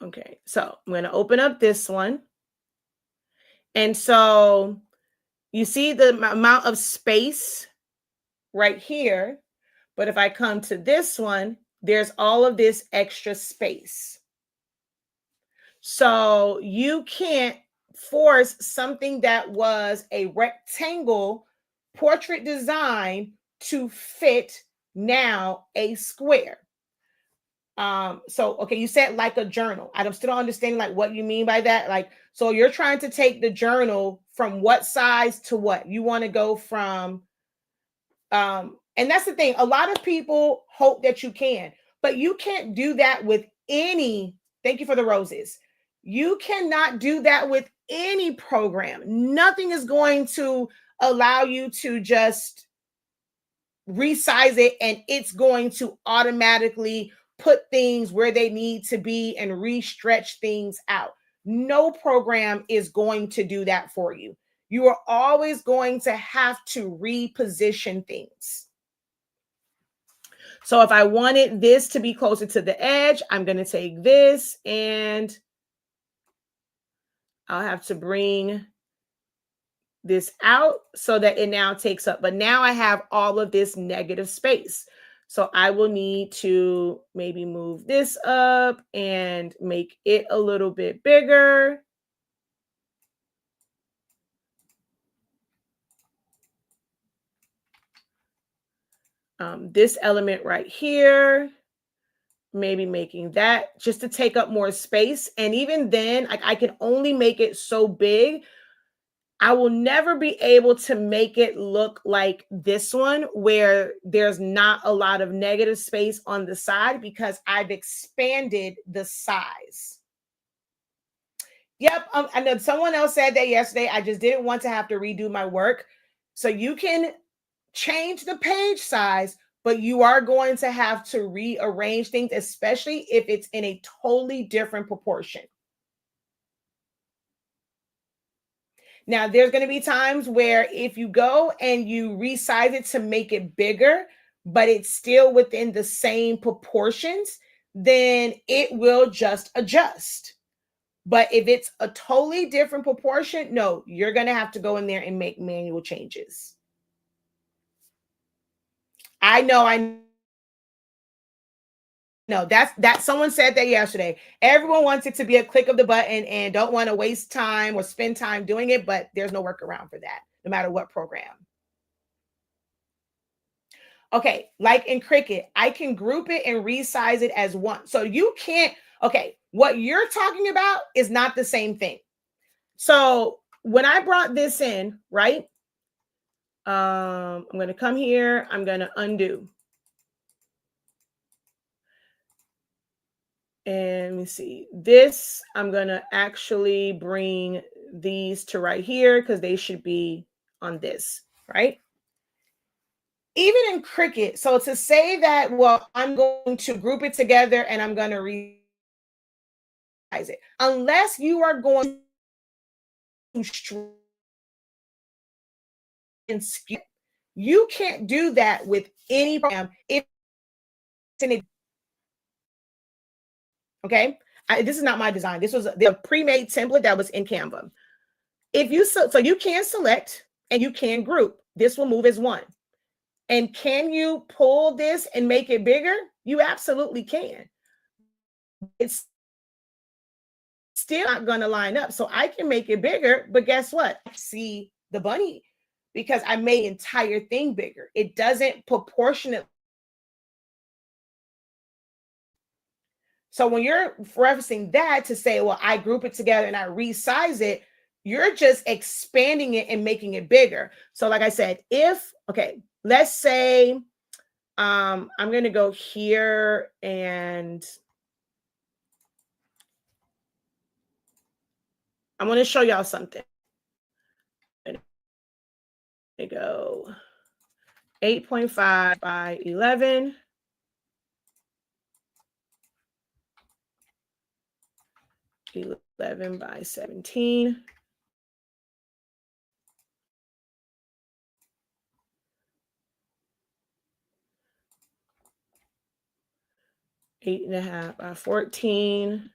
Okay, so I'm going to open up this one. And so you see the amount of space right here. But if I come to this one, there's all of this extra space. So you can't force something that was a rectangle portrait design to fit now a square. So okay, you said like a journal. I'm still understanding like what you mean by that. Like, so you're trying to take the journal from what size to what? You want to go from and that's the thing. A lot of people hope that you can, but you can't do that with any, thank you for the roses. You cannot do that with any program. Nothing is going to allow you to just resize it and it's going to automatically put things where they need to be and re-stretch things out. No program is going to do that for you. You are always going to have to reposition things. So if I wanted this to be closer to the edge, I'm going to take this and I'll have to bring this out so that it now takes up. But now I have all of this negative space. So I will need to maybe move this up and make it a little bit bigger. This element right here, maybe making that just to take up more space. And even then, I can only make it so big. I will never be able to make it look like this one where there's not a lot of negative space on the side because I've expanded the size. Yep, I know someone else said that yesterday. I just didn't want to have to redo my work. So you can change the page size, but you are going to have to rearrange things, especially if it's in a totally different proportion. Now, there's going to be times where if you go and you resize it to make it bigger, but it's still within the same proportions, then it will just adjust. But if it's a totally different proportion, no, you're going to have to go in there and make manual changes. I know. No, that someone said that yesterday. Everyone wants it to be a click of the button and don't want to waste time or spend time doing it, but there's no workaround for that, no matter what program. Okay, like in Cricut, I can group it and resize it as one. So you can't, okay, what you're talking about is not the same thing. So when I brought this in, right? I'm going to come here, I'm going to undo. And let me see this. I'm going to actually bring these to right here because they should be on this, right? Even in Cricut, so to say that, well, I'm going to group it together and I'm going to resize it, unless you are going to string and skew, you can't do that with any program. If it's in okay, this is not my design. This was the pre-made template that was in Canva. If you so you can select and you can group. This will move as one. And can you pull this and make it bigger? You absolutely can. It's still not going to line up. So I can make it bigger, but guess what? I see the bunny because I made the entire thing bigger. It doesn't proportionate. So when you're referencing that to say, well, I group it together and I resize it, you're just expanding it and making it bigger. So like I said, okay, let's say I'm going to go here and I'm going to show y'all something. I'm going to go 8.5 by 11. 11 by 17. Eight and a half by 14.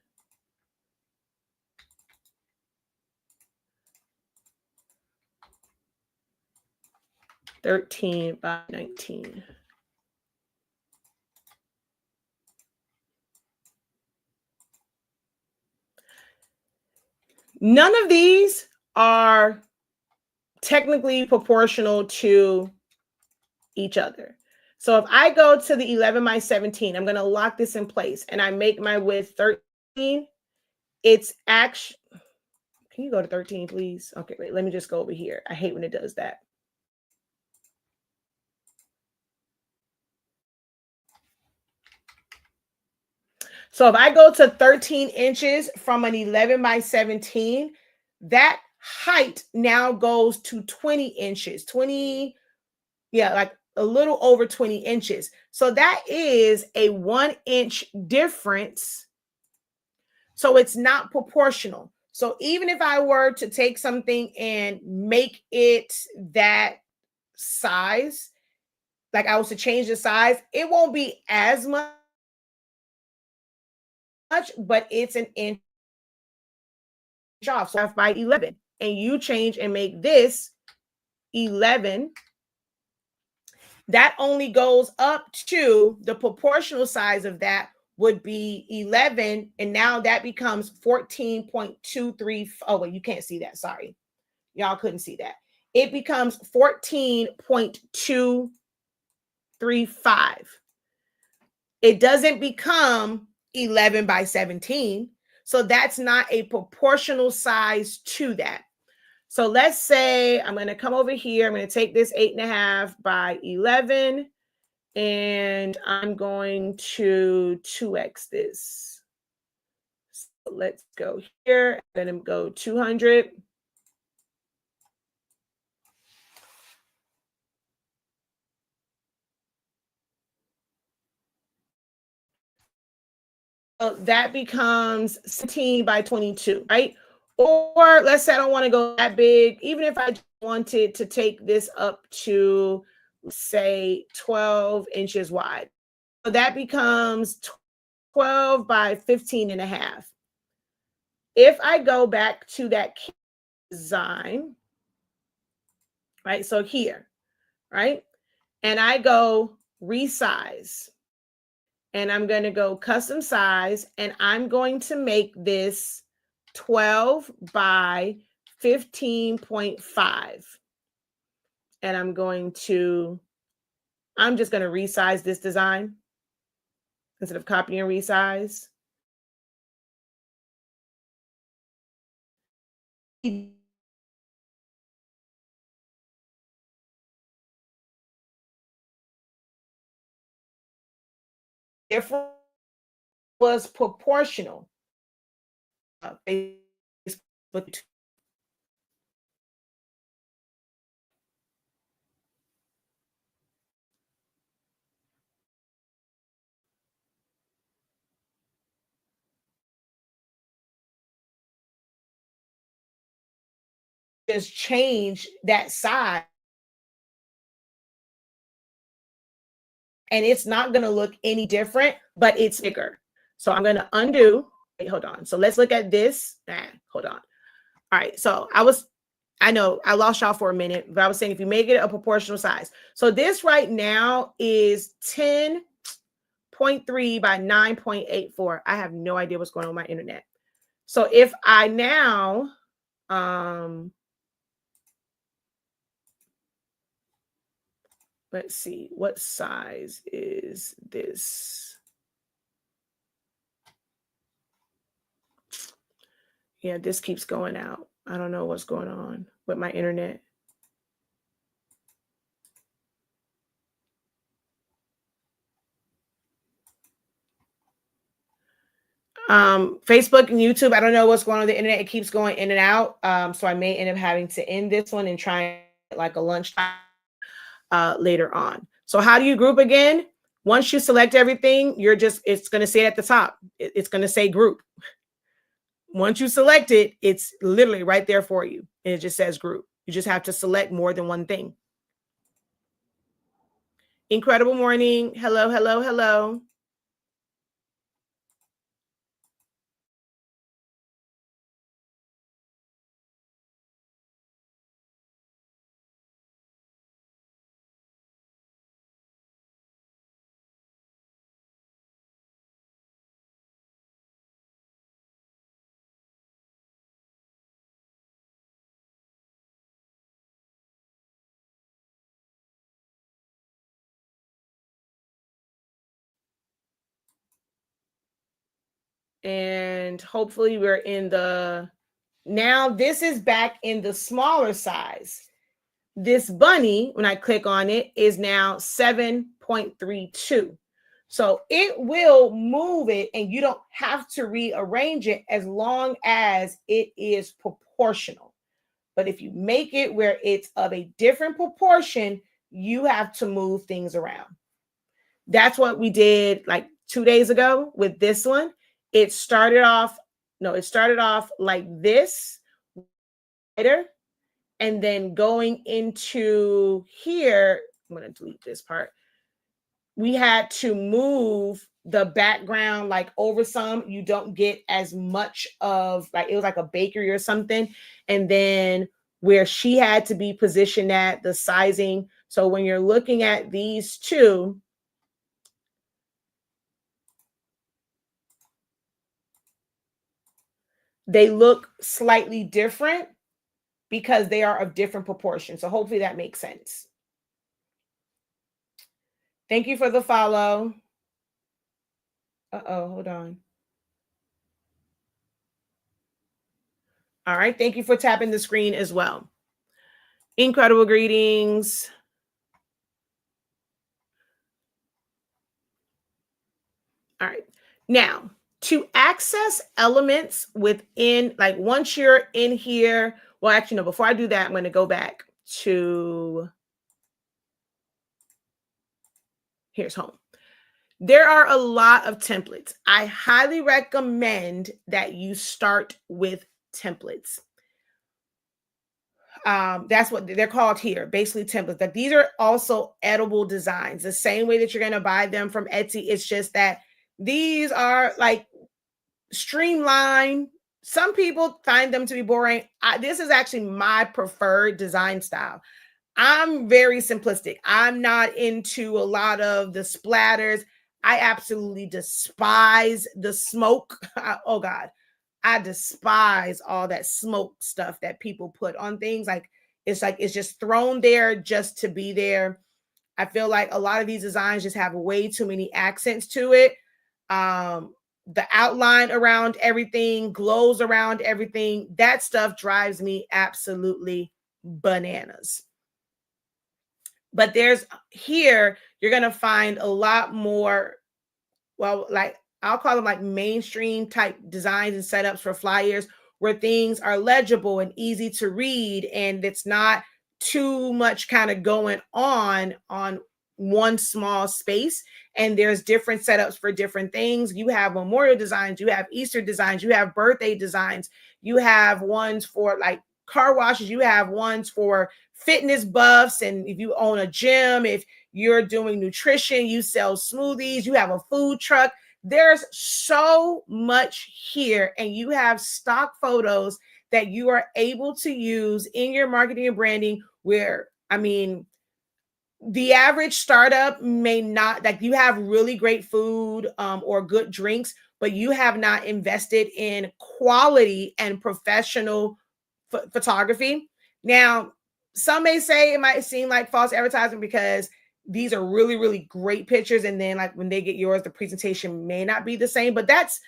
13 by 19. None of these are technically proportional to each other. So if I go to the 11 by 17, I'm going to lock this in place and I make my width 13. It's actually, can you go to 13, please? Okay, wait, let me just go over here. I hate when it does that. So if I go to 13 inches from an 11 by 17, that height now goes to 20 inches, 20, yeah, like a little over 20 inches. So that is a 1 inch difference. So it's not proportional. So even if I were to take something and make it that size, like I was to change the size, it won't be as much, but it's an inch off. So by 11, and you change and make this 11, that only goes up to the proportional size of that would be 11, and now that becomes 14.23. Oh, wait, you can't see that. Sorry. Y'all couldn't see that. It becomes 14.235. It doesn't become 11 by 17. So that's not a proportional size to that. So let's say I'm going to come over here. I'm going to take this 8.5 by 11 and I'm going to 2x this. So let's go here. I'm going to go 200. So that becomes 16 by 22, right? Or let's say I don't want to go that big. Even if I wanted to take this up to, say, 12 inches wide. So that becomes 12 by 15 and a half. If I go back to that design, right? So here, right? And I go resize. And I'm going to go custom size. And I'm going to make this 12 by 15.5. And I'm just going to resize this design instead of copy and resize. Different was proportional. Facebook just change that size and it's not going to look any different, but it's bigger. So I'm going to undo. Wait, hold on. So let's look at this. Hold on. All right. So I know I lost y'all for a minute, but I was saying if you make it a proportional size. So this right now is 10.3 by 9.84. I have no idea what's going on with my internet. So if I now, let's see, what size is this? Yeah, this keeps going out. I don't know what's going on with my internet. Facebook and YouTube, I don't know what's going on with the internet. It keeps going in and out. So I may end up having to end this one and try like a lunchtime later on. So how do you group again? Once you select everything, it's going to say at the top. It's going to say group. Once you select it, it's literally right there for you. And it just says group. You just have to select more than one thing. Incredible morning. Hello, hello, hello. And hopefully we're in now this is back in the smaller size. This bunny, when I click on it, is now 7.32. So it will move it and you don't have to rearrange it as long as it is proportional. But if you make it where it's of a different proportion, you have to move things around. That's what we did like 2 days ago with this one. It started off like this, and then going into here, I'm going to delete this part. We had to move the background like over some. You don't get as much of like, it was like a bakery or something. And then where she had to be positioned at the sizing. So when you're looking at these two, they look slightly different because they are of different proportions. So hopefully that makes sense. Thank you for the follow. Hold on. All right. Thank you for tapping the screen as well. Incredible greetings. All right. Now, to access elements within, like once you're in here, well, actually, no, before I do that, I'm going to go back to, here's home. There are a lot of templates. I highly recommend that you start with templates. That's what they're called here, basically templates. That these are also edible designs, the same way that you're going to buy them from Etsy. It's just that these are like streamlined. Some people find them to be boring. This is actually my preferred design style. I'm very simplistic. I'm not into a lot of the splatters. I absolutely despise the smoke. Oh God, I despise all that smoke stuff that people put on things. Like it's just thrown there just to be there. I feel like a lot of these designs just have way too many accents to it. The outline around everything, glows around everything, that stuff drives me absolutely bananas. But there's here, you're going to find a lot more, well, like I'll call them like mainstream type designs and setups for flyers where things are legible and easy to read. And it's not too much kind of going on one small space. And there's different setups for different things. You have memorial designs, you have Easter designs, you have birthday designs, you have ones for like car washes, you have ones for fitness buffs. And if you own a gym, if you're doing nutrition, you sell smoothies, you have a food truck. There's so much here, and you have stock photos that you are able to use in your marketing and branding where, I mean, the average startup may not, like, you have really great food or good drinks, but you have not invested in quality and professional photography. Now, some may say it might seem like false advertising because these are really, really great pictures. And then, like, when they get yours, the presentation may not be the same. But that's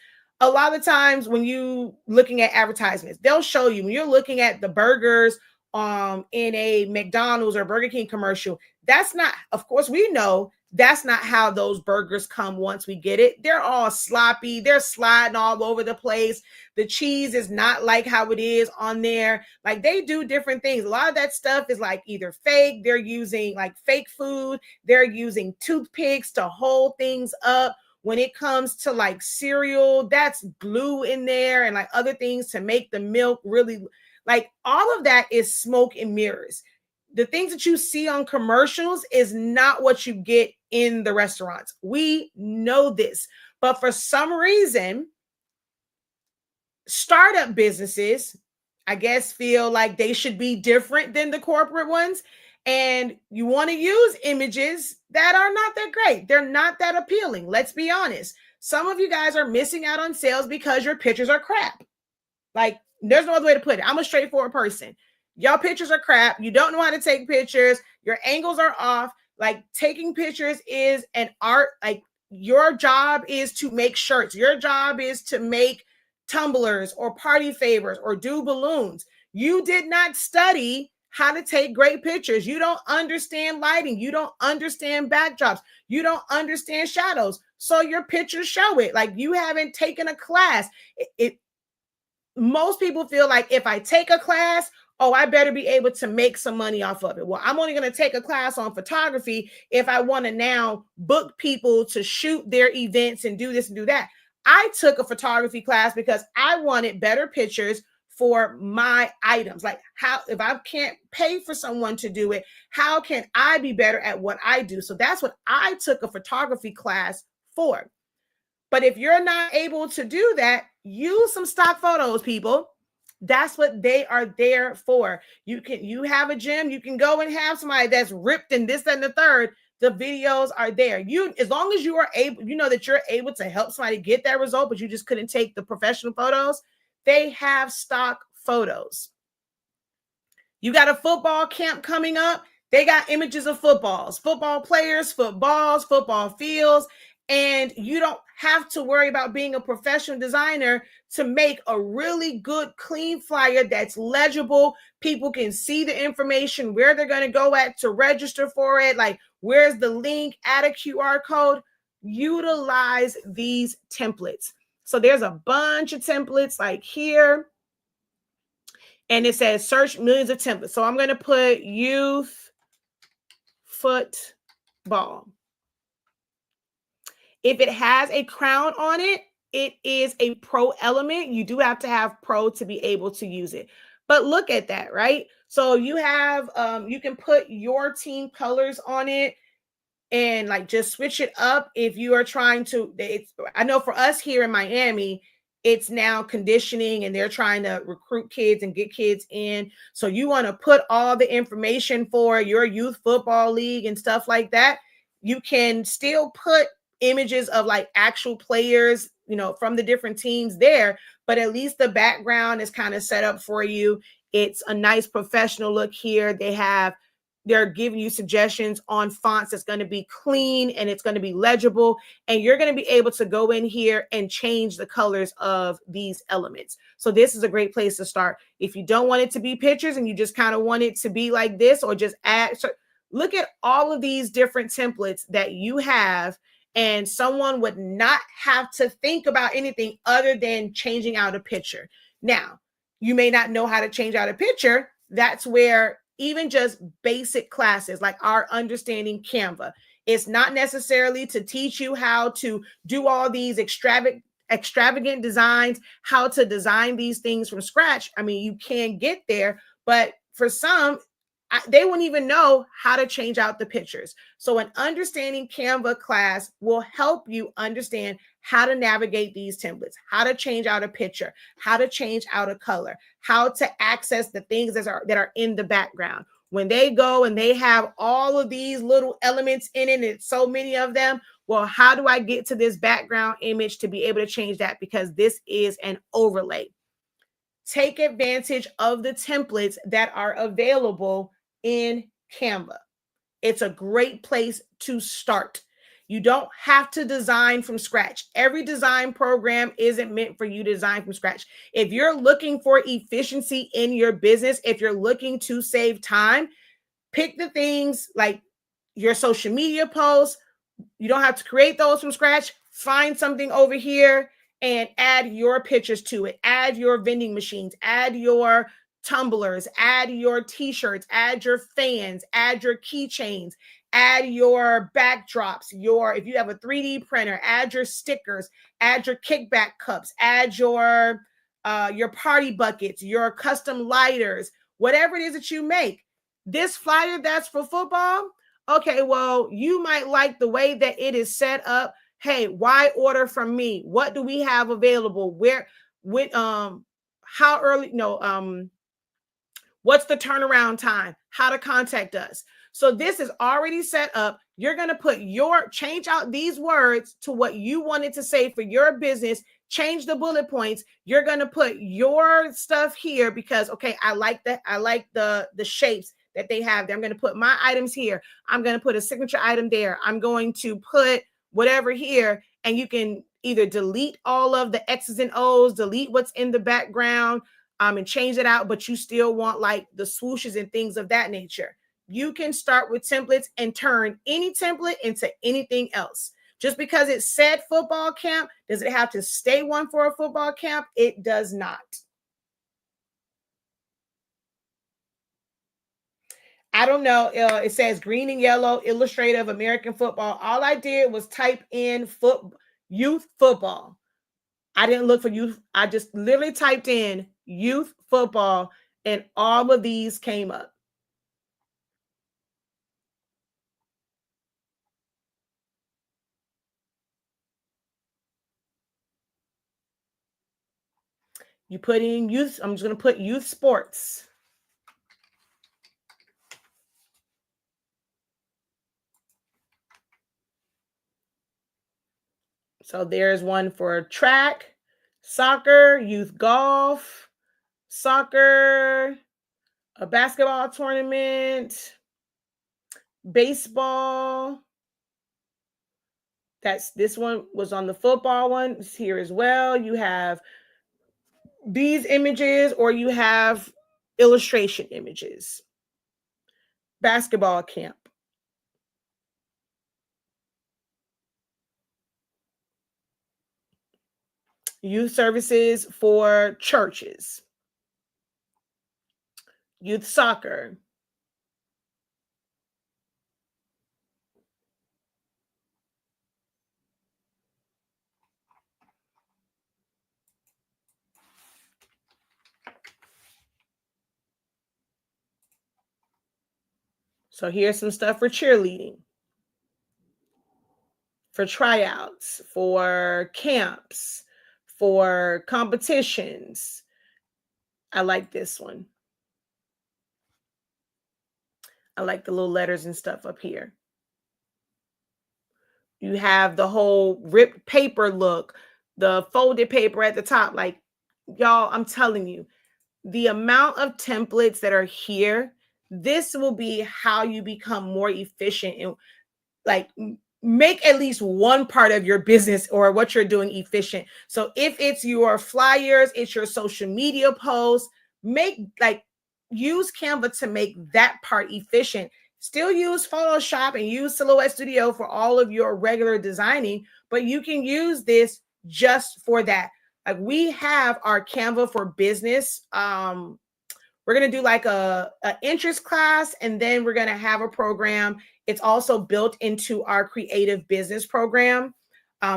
a lot of times when you looking at advertisements, they'll show you when you're looking at the burgers in a McDonald's or Burger King commercial. That's not, of course, we know that's not how those burgers come once we get it. They're all sloppy. They're sliding all over the place. The cheese is not like how it is on there. Like, they do different things. A lot of that stuff is like either fake. They're using like fake food. They're using toothpicks to hold things up. When it comes to like cereal, that's glue in there and like other things to make the milk really, like, all of that is smoke and mirrors. The things that you see on commercials is not what you get in the restaurants. We know this, but for some reason, startup businesses, I guess, feel like they should be different than the corporate ones. And you want to use images that are not that great. They're not that appealing. Let's be honest. Some of you guys are missing out on sales because your pictures are crap. Like, there's no other way to put it. I'm a straightforward person. Y'all pictures are crap. You don't know how to take pictures. Your angles are off. Like, taking pictures is an art. Like, your job is to make shirts. Your job is to make tumblers or party favors or do balloons. You did not study how to take great pictures. You don't understand lighting. You don't understand backdrops. You don't understand shadows. So your pictures show it. Like, you haven't taken a class. Most people feel like if I take a class, oh, I better be able to make some money off of it. Well, I'm only going to take a class on photography if I want to now book people to shoot their events and do this and do that. I took a photography class because I wanted better pictures for my items. Like, how, if I can't pay for someone to do it, how can I be better at what I do? So that's what I took a photography class for. But if you're not able to do that, use some stock photos, people. That's what they are there for. You have a gym, you can go and have somebody that's ripped and this, that, and the third. The videos are there. As long as you are able, you know that you're able to help somebody get that result, but you just couldn't take the professional photos. They have stock photos. You got a football camp coming up. They got images of footballs, football players, footballs, football fields. And you don't have to worry about being a professional designer to make a really good, clean flyer that's legible. People can see the information, where they're going to go at to register for it. Like, where's the link, add a QR code. Utilize these templates. So there's a bunch of templates like here. And it says search millions of templates. So I'm going to put youth football. If it has a crown on it, it is a pro element. You do have to have pro to be able to use it. But look at that, right? So you have, you can put your team colors on it and like just switch it up if you are trying to. I know for us here in Miami, it's now conditioning and they're trying to recruit kids and get kids in. So you want to put all the information for your youth football league and stuff like that. You can still put images of like actual players, you know, from the different teams there, but at least the background is kind of set up for you. It's a nice professional look here. They're giving you suggestions on fonts that's going to be clean and it's going to be legible. And you're going to be able to go in here and change the colors of these elements. So this is a great place to start. If you don't want it to be pictures and you just kind of want it to be like this, or just add, so look at all of these different templates that you have, and someone would not have to think about anything other than changing out a picture. Now, you may not know how to change out a picture. That's where even just basic classes like our understanding Canva, it's not necessarily to teach you how to do all these extravagant. extravagant designs, how to design these things from scratch. I mean, you can get there, but for some, they wouldn't even know how to change out the pictures. So an understanding Canva class will help you understand how to navigate these templates, how to change out a picture, how to change out a color, how to access the things that are in the background. When they go and they have all of these little elements in it, and it's so many of them, well, how do I get to this background image to be able to change that? Because this is an overlay. Take advantage of the templates that are available in Canva. It's a great place to start. You don't have to design from scratch. Every design program isn't meant for you to design from scratch. If you're looking for efficiency in your business, if you're looking to save time, pick the things like your social media posts. You don't have to create those from scratch. Find something over here and add your pictures to it. Add your vending machines, add your tumblers, add your t-shirts, add your fans, add your keychains, add your backdrops, if you have a 3D printer, add your stickers, add your kickback cups, add your party buckets, your custom lighters, whatever it is that you make. This flyer that's for football, okay, well, you might like the way that it is set up. Hey, why order from me? What do we have available? How early? No, what's the turnaround time? How to contact us. So this is already set up. You're going to change out these words to what you wanted to say for your business. Change the bullet points. You're going to put your stuff here because, okay, I like that. I like the shapes that they have there. I'm going to put my items here. I'm going to put a signature item there. I'm going to put whatever here, and you can either delete all of the X's and O's, delete what's in the background, and change it out, but you still want like the swooshes and things of that nature. You can start with templates and turn any template into anything else. Just because it said football camp, does it have to stay one for a football camp? It does not. I don't know. It says green and yellow illustrative American football. All I did was type in youth football. I didn't look for youth. I just literally typed in youth football and all of these came up. You put in youth. I'm just going to put youth sports. So there's one for track, soccer, youth golf, soccer, a basketball tournament, baseball. This one was on the football one. It's here as well. You have these images or you have illustration images. Basketball camp. Youth services for churches. Youth soccer. So here's some stuff for cheerleading, for tryouts, for camps, for competitions. I like this one. I like the little letters and stuff up here. You have the whole ripped paper look, the folded paper at the top. Like, y'all, I'm telling you, the amount of templates that are here, this will be how you become more efficient and like make at least one part of your business or what you're doing efficient. So if it's your flyers, it's your social media posts, use Canva to make that part efficient. Still use Photoshop and use Silhouette Studio for all of your regular designing, but you can use this just for that. Like we have our Canva for business. We're going to do like a interest class, and then we're going to have a program. It's also built into our creative business program.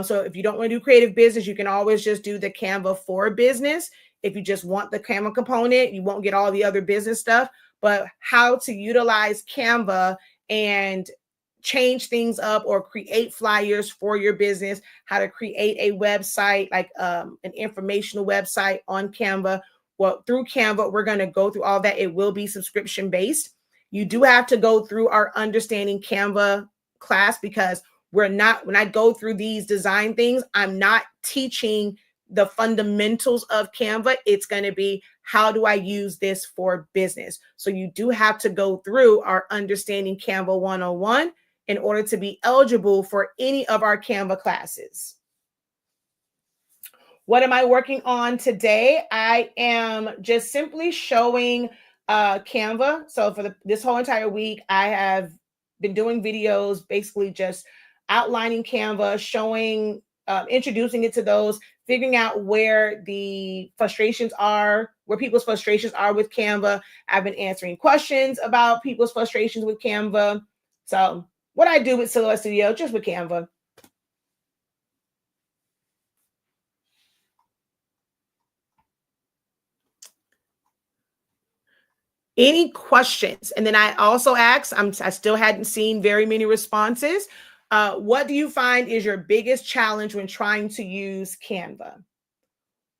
So if you don't want to do creative business, you can always just do the Canva for business. If you just want the Canva component, you won't get all the other business stuff. But how to utilize Canva and change things up or create flyers for your business, how to create a website, like an informational website on Canva. Well, through Canva, we're going to go through all that. It will be subscription based. You do have to go through our understanding Canva class, because when I go through these design things, I'm not teaching the fundamentals of Canva. It's going to be, how do I use this for business? So you do have to go through our understanding Canva 101 in order to be eligible for any of our Canva classes. What am I working on today? I am just simply showing Canva. So for this whole entire week, I have been doing videos, basically just outlining Canva, showing, introducing it to those, figuring out where the frustrations are, where people's frustrations are with Canva. I've been answering questions about people's frustrations with Canva. So what I do with Silhouette Studio, just with Canva. Any questions? And then I also asked, I still hadn't seen very many responses. What do you find is your biggest challenge when trying to use Canva?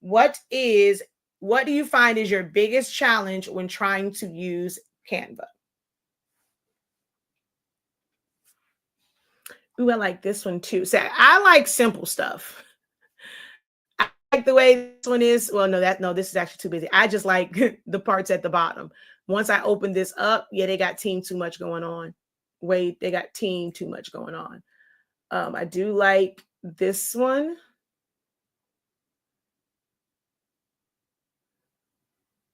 What do you find is your biggest challenge when trying to use Canva? Ooh, I like this one too. So I like simple stuff. I like the way this one is. Well, no, this is actually too busy. I just like the parts at the bottom. Once I open this up, yeah, they got team too much going on. They got team too much going on. I do like this one.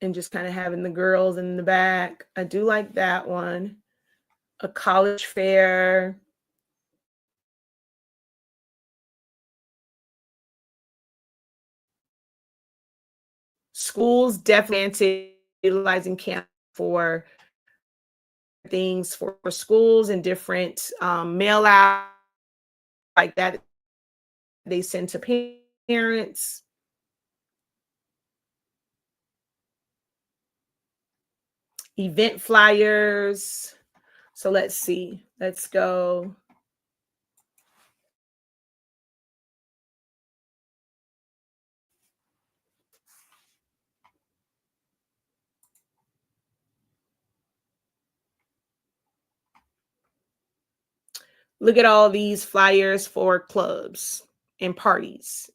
And just kind of having the girls in the back. I do like that one. A college fair. Schools definitely utilizing Canva for things for schools and different mail out like that they send to parents. Event flyers. So let's see. Let's go. Look at all these flyers for clubs and parties.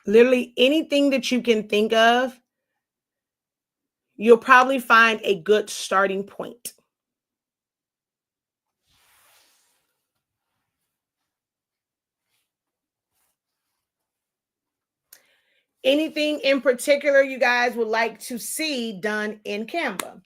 Literally anything that you can think of, you'll probably find a good starting point. Anything in particular you guys would like to see done in Canva?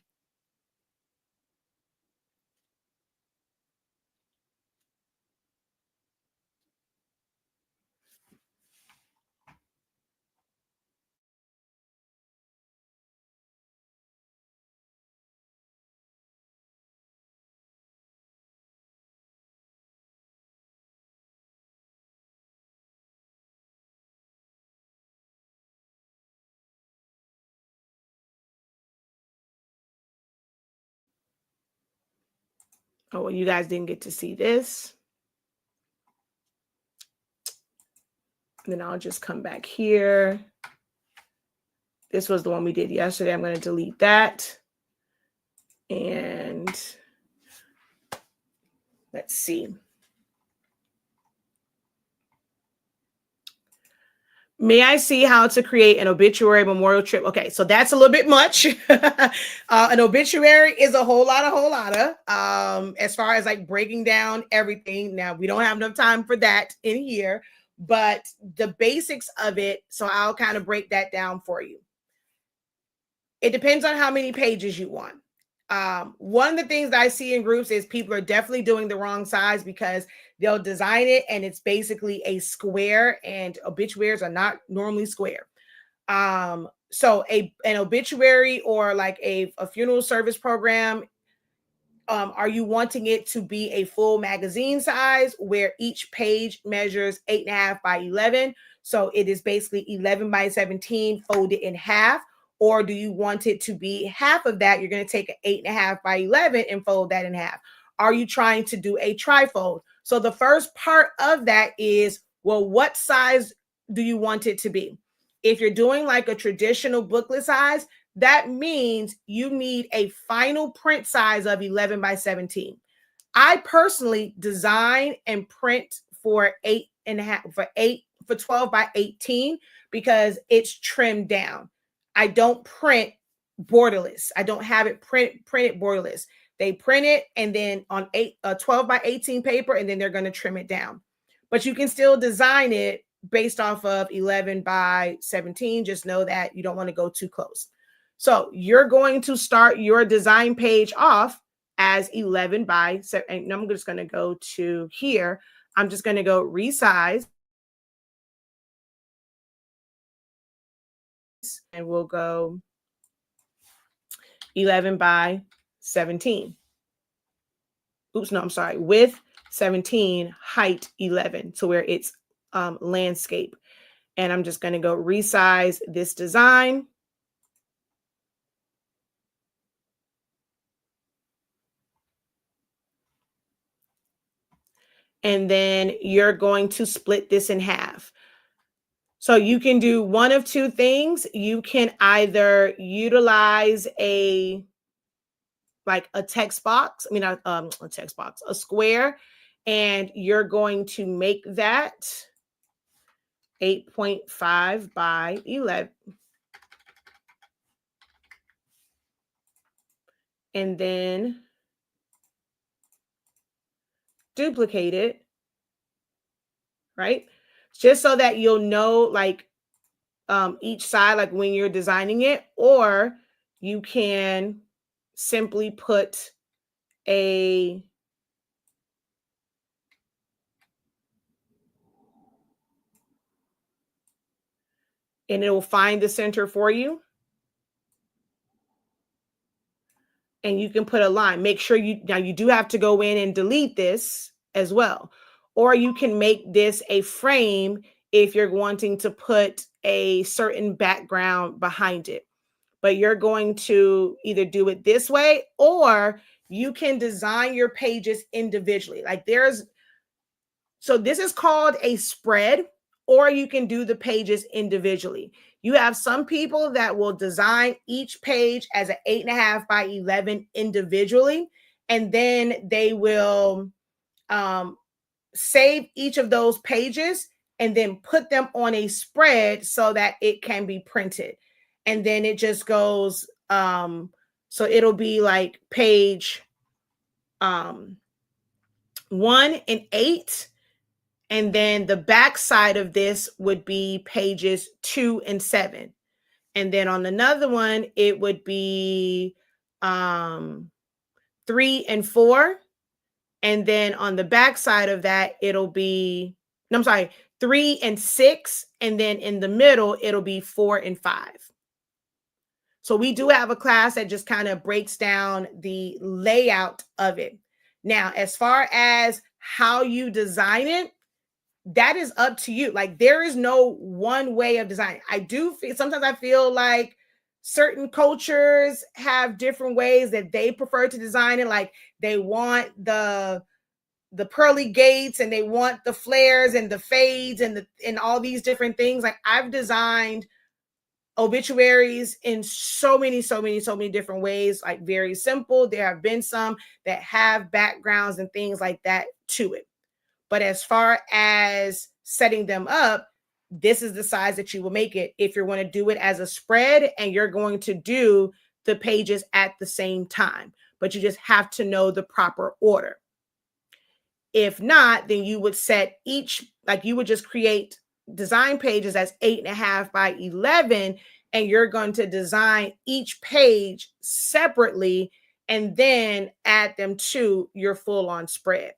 Oh, well, you guys didn't get to see this. And then I'll just come back here. This was the one we did yesterday. I'm going to delete that. And let's see. May I see how to create an obituary memorial trip? Okay, so that's a little bit much. An obituary is a whole lot of. As far as like breaking down everything. Now, we don't have enough time for that in here, but the basics of it. So I'll kind of break that down for you. It depends on how many pages you want. One of the things that I see in groups is people are definitely doing the wrong size because they'll design it and it's basically a square, and obituaries are not normally square. So an obituary or like a funeral service program, are you wanting it to be a full magazine size where each page measures 8.5 by 11? So it is basically 11 by 17 folded in half. Or do you want it to be half of that? You're going to take an 8.5 by 11 and fold that in half. Are you trying to do a trifold? So the first part of that is, well, what size do you want it to be? If you're doing like a traditional booklet size, that means you need a final print size of 11 by 17. I personally design and print for 8.5, for 12 by 18 because it's trimmed down. I don't print borderless. I don't have it printed borderless. They print it and then on 12 by 18 paper, and then they're going to trim it down. But you can still design it based off of 11 by 17. Just know that you don't want to go too close. So you're going to start your design page off as 11 by 7. And I'm just going to go to here. I'm just going to go resize. And we'll go 11 by 17. Oops, no, I'm sorry. Width 17, height 11, to where it's landscape. And I'm just going to go resize this design. And then you're going to split this in half. So you can do one of two things. You can either utilize a text box, a text box, a square, and you're going to make that 8.5 by 11. And then duplicate it, right? Just so that you'll know like each side, like when you're designing it, or you can simply put and it will find the center for you. And you can put a line. Make sure you do have to go in and delete this as well. Or you can make this a frame if you're wanting to put a certain background behind it. But you're going to either do it this way, or you can design your pages individually. So this is called a spread, or you can do the pages individually. You have some people that will design each page as an 8.5 by 11 individually, and then they will save each of those pages and then put them on a spread so that it can be printed. And then it just goes, so it'll be like page 1 and 8. And then the back side of this would be pages 2 and 7. And then on another one, it would be 3 and 4. And then on the back side of that, it'll be, no, I'm sorry, 3 and 6. And then in the middle, it'll be 4 and 5. So we do have a class that just kind of breaks down the layout of it. Now, as far as how you design it, that is up to you. Like there is no one way of design. Sometimes I feel like certain cultures have different ways that they prefer to design it. Like they want the pearly gates and they want the flares and the fades and all these different things. Like I've designed obituaries in so many different ways, like very simple. There have been some that have backgrounds and things like that to it. But as far as setting them up, this is the size that you will make it if you're going to do it as a spread and you're going to do the pages at the same time. But you just have to know the proper order. If not, then you would set you would just create design pages as 8.5 by 11, and you're going to design each page separately and then add them to your full-on spread.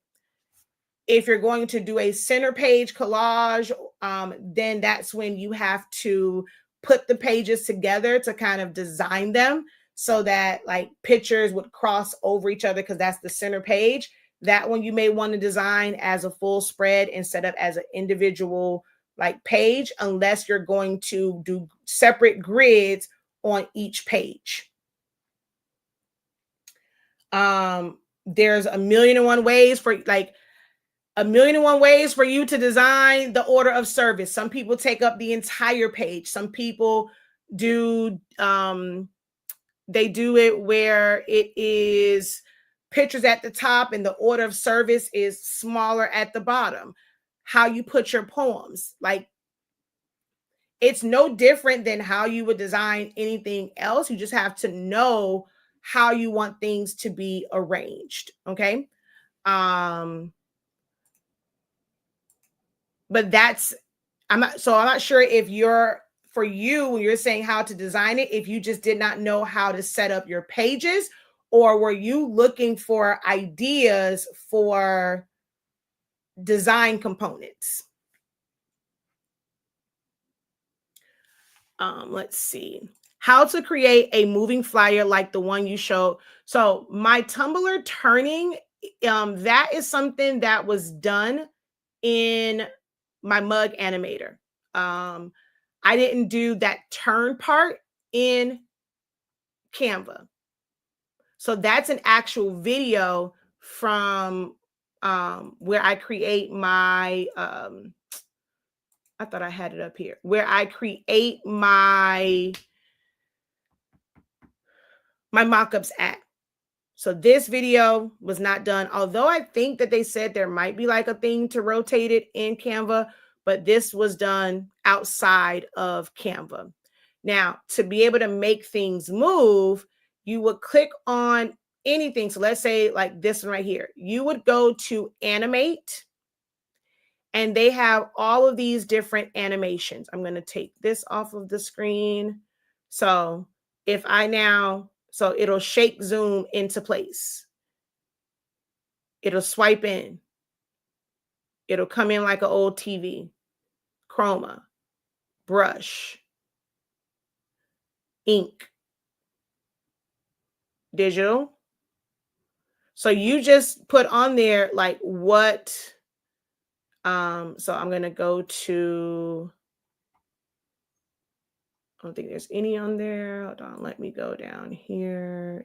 If you're going to do a center page collage, then that's when you have to put the pages together to kind of design them so that like pictures would cross over each other, because that's the center page. That one you may want to design as a full spread instead of as an individual like page, unless you're going to do separate grids on each page. There's a million and one ways for you to design the order of service. Some people take up the entire page. Some people do they do it where it is pictures at the top and the order of service is smaller at the bottom. How you put your poems, like it's no different than how you would design anything else. You just have to know how you want things to be arranged. Okay. But I'm not sure if for you, when you're saying how to design it, if you just did not know how to set up your pages, or were you looking for ideas for design components? Let's see. How to create a moving flyer like the one you showed. So my Tumblr turning, that is something that was done in my mug animator. I didn't do that turn part in Canva. So that's an actual video from where I create my I thought I had it up here, where I create my mockups at. So this video was not done, although I think that they said there might be like a thing to rotate it in Canva, but this was done outside of Canva. Now, to be able to make things move, you would click on anything. So let's say like this one right here. You would go to animate, and they have all of these different animations. I'm going to take this off of the screen. So if I now, so it'll shake zoom into place. It'll swipe in. It'll come in like an old TV. Chroma, brush, ink, digital. So you just put on there like what, so I'm going to go to, I don't think there's any on there. Hold on, let me go down here.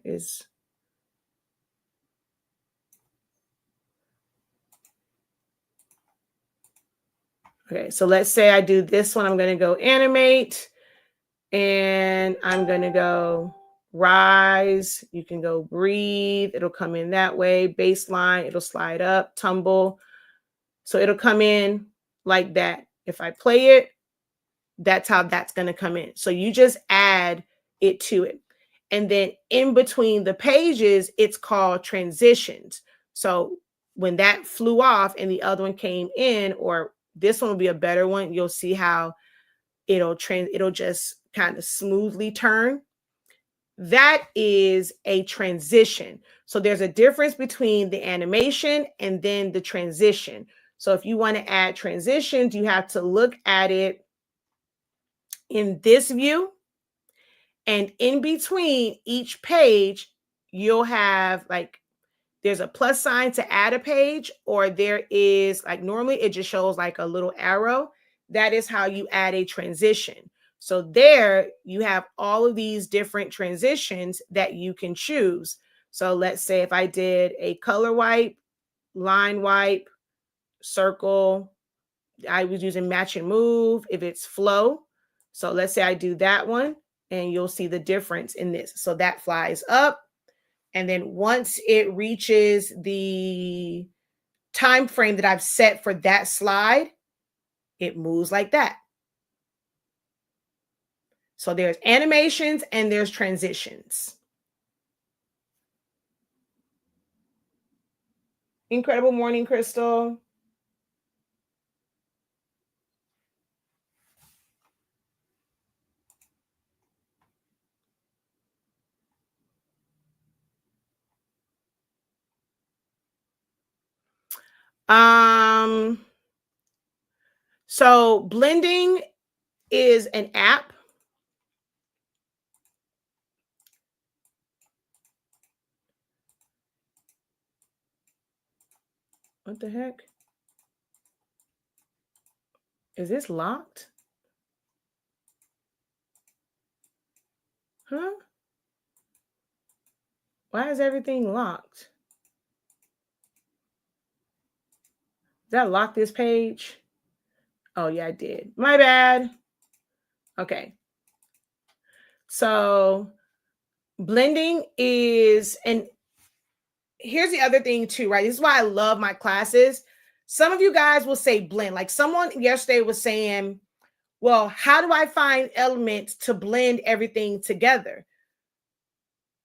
Okay, so let's say I do this one. I'm going to go animate, and I'm going to go rise. You can go breathe. It'll come in that way. Baseline, it'll slide up, tumble. So it'll come in like that. If I play it, that's how that's going to come in. So you just add it to it. And then in between the pages, it's called transitions. So when that flew off and the other one came in, or this one will be a better one, you'll see how it'll just kind of smoothly turn. That is a transition. So there's a difference between the animation and then the transition. So if you want to add transitions, you have to look at it in this view, and in between each page, you'll have like, there's a plus sign to add a page, or there is like, normally it just shows like a little arrow. That is how you add a transition. So there you have all of these different transitions that you can choose. So let's say if I did a color wipe, line wipe, circle, I was using match and move if it's flow. So let's say I do that one, and you'll see the difference in this. So that flies up. And then once it reaches the time frame that I've set for that slide, it moves like that. So there's animations and there's transitions. Incredible morning, Crystal. Um, so blending is an app. What the heck? Is this locked? Huh? Why is everything locked? Did I lock this page? Oh, yeah, I did. My bad. Okay. So blending is, and here's the other thing too, right? This is why I love my classes. Some of you guys will say blend. Like someone yesterday was saying, well, how do I find elements to blend everything together?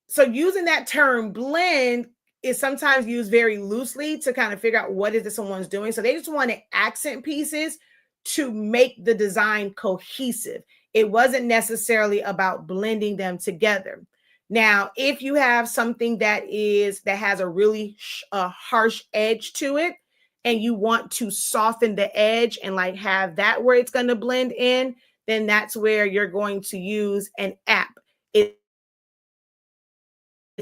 So using that term blend is sometimes used very loosely to kind of figure out what is it someone's doing. So they just wanted accent pieces to make the design cohesive. It wasn't necessarily about blending them together. Now, if you have something that has a really harsh edge to it, and you want to soften the edge and like have that where it's going to blend in, then that's where you're going to use an app. It's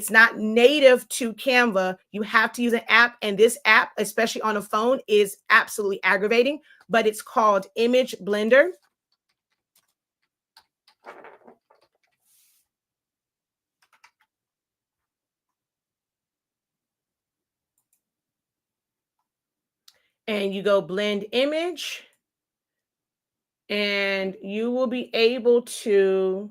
not native to Canva. You have to use an app. And this app, especially on a phone, is absolutely aggravating, but it's called Image Blender. And you go blend image, and you will be able to,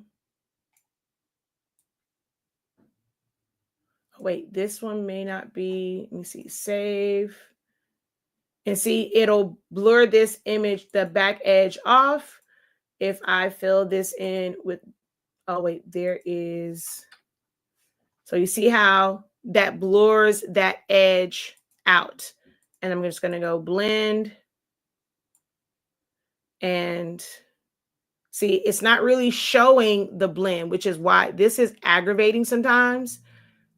wait, this one may not be, let me see, save. And see, it'll blur this image, the back edge off. If I fill this in with, oh wait, there is, so you see how that blurs that edge out. And I'm just going to go blend. And see, it's not really showing the blend, which is why this is aggravating sometimes.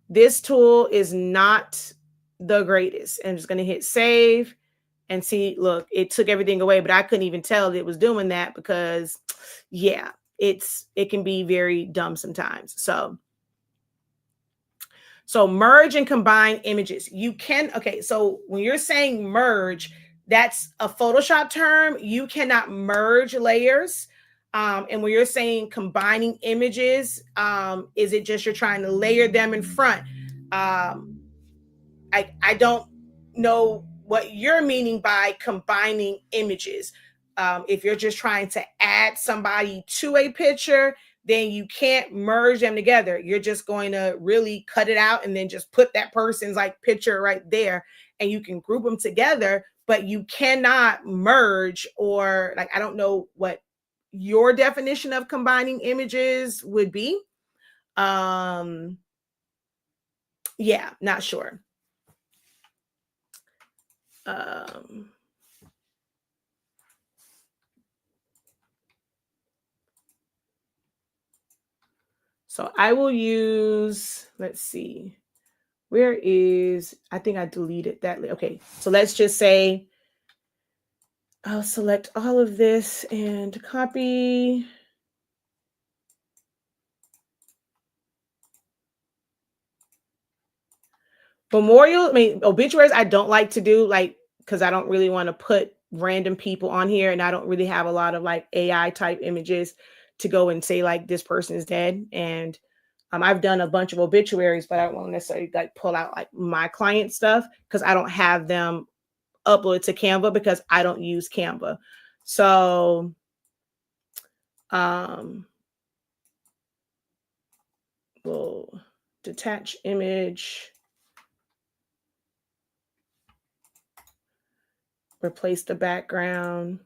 This tool is not the greatest. And I'm just going to hit save and see, look, it took everything away, but I couldn't even tell it was doing that because, yeah, it can be very dumb sometimes. So merge and combine images. You can, okay, so when you're saying merge, that's a Photoshop term. You cannot merge layers. And when you're saying combining images, is it just you're trying to layer them in front? I don't know what you're meaning by combining images. If you're just trying to add somebody to a picture, then you can't merge them together. You're just going to really cut it out and then just put that person's like picture right there, and you can group them together, but you cannot merge, or like, I don't know what your definition of combining images would be. Yeah, not sure. So I will use, let's see, where is, I think I deleted that. Okay, so let's just say I'll select all of this and copy. Memorial, I mean, obituaries, I don't like to do, like, because I don't really want to put random people on here, and I don't really have a lot of like AI type images to go and say like this person is dead. And I've done a bunch of obituaries, but I don't want to necessarily like pull out like my client stuff because I don't have them uploaded to Canva because I don't use Canva. So we'll detach image, replace the background.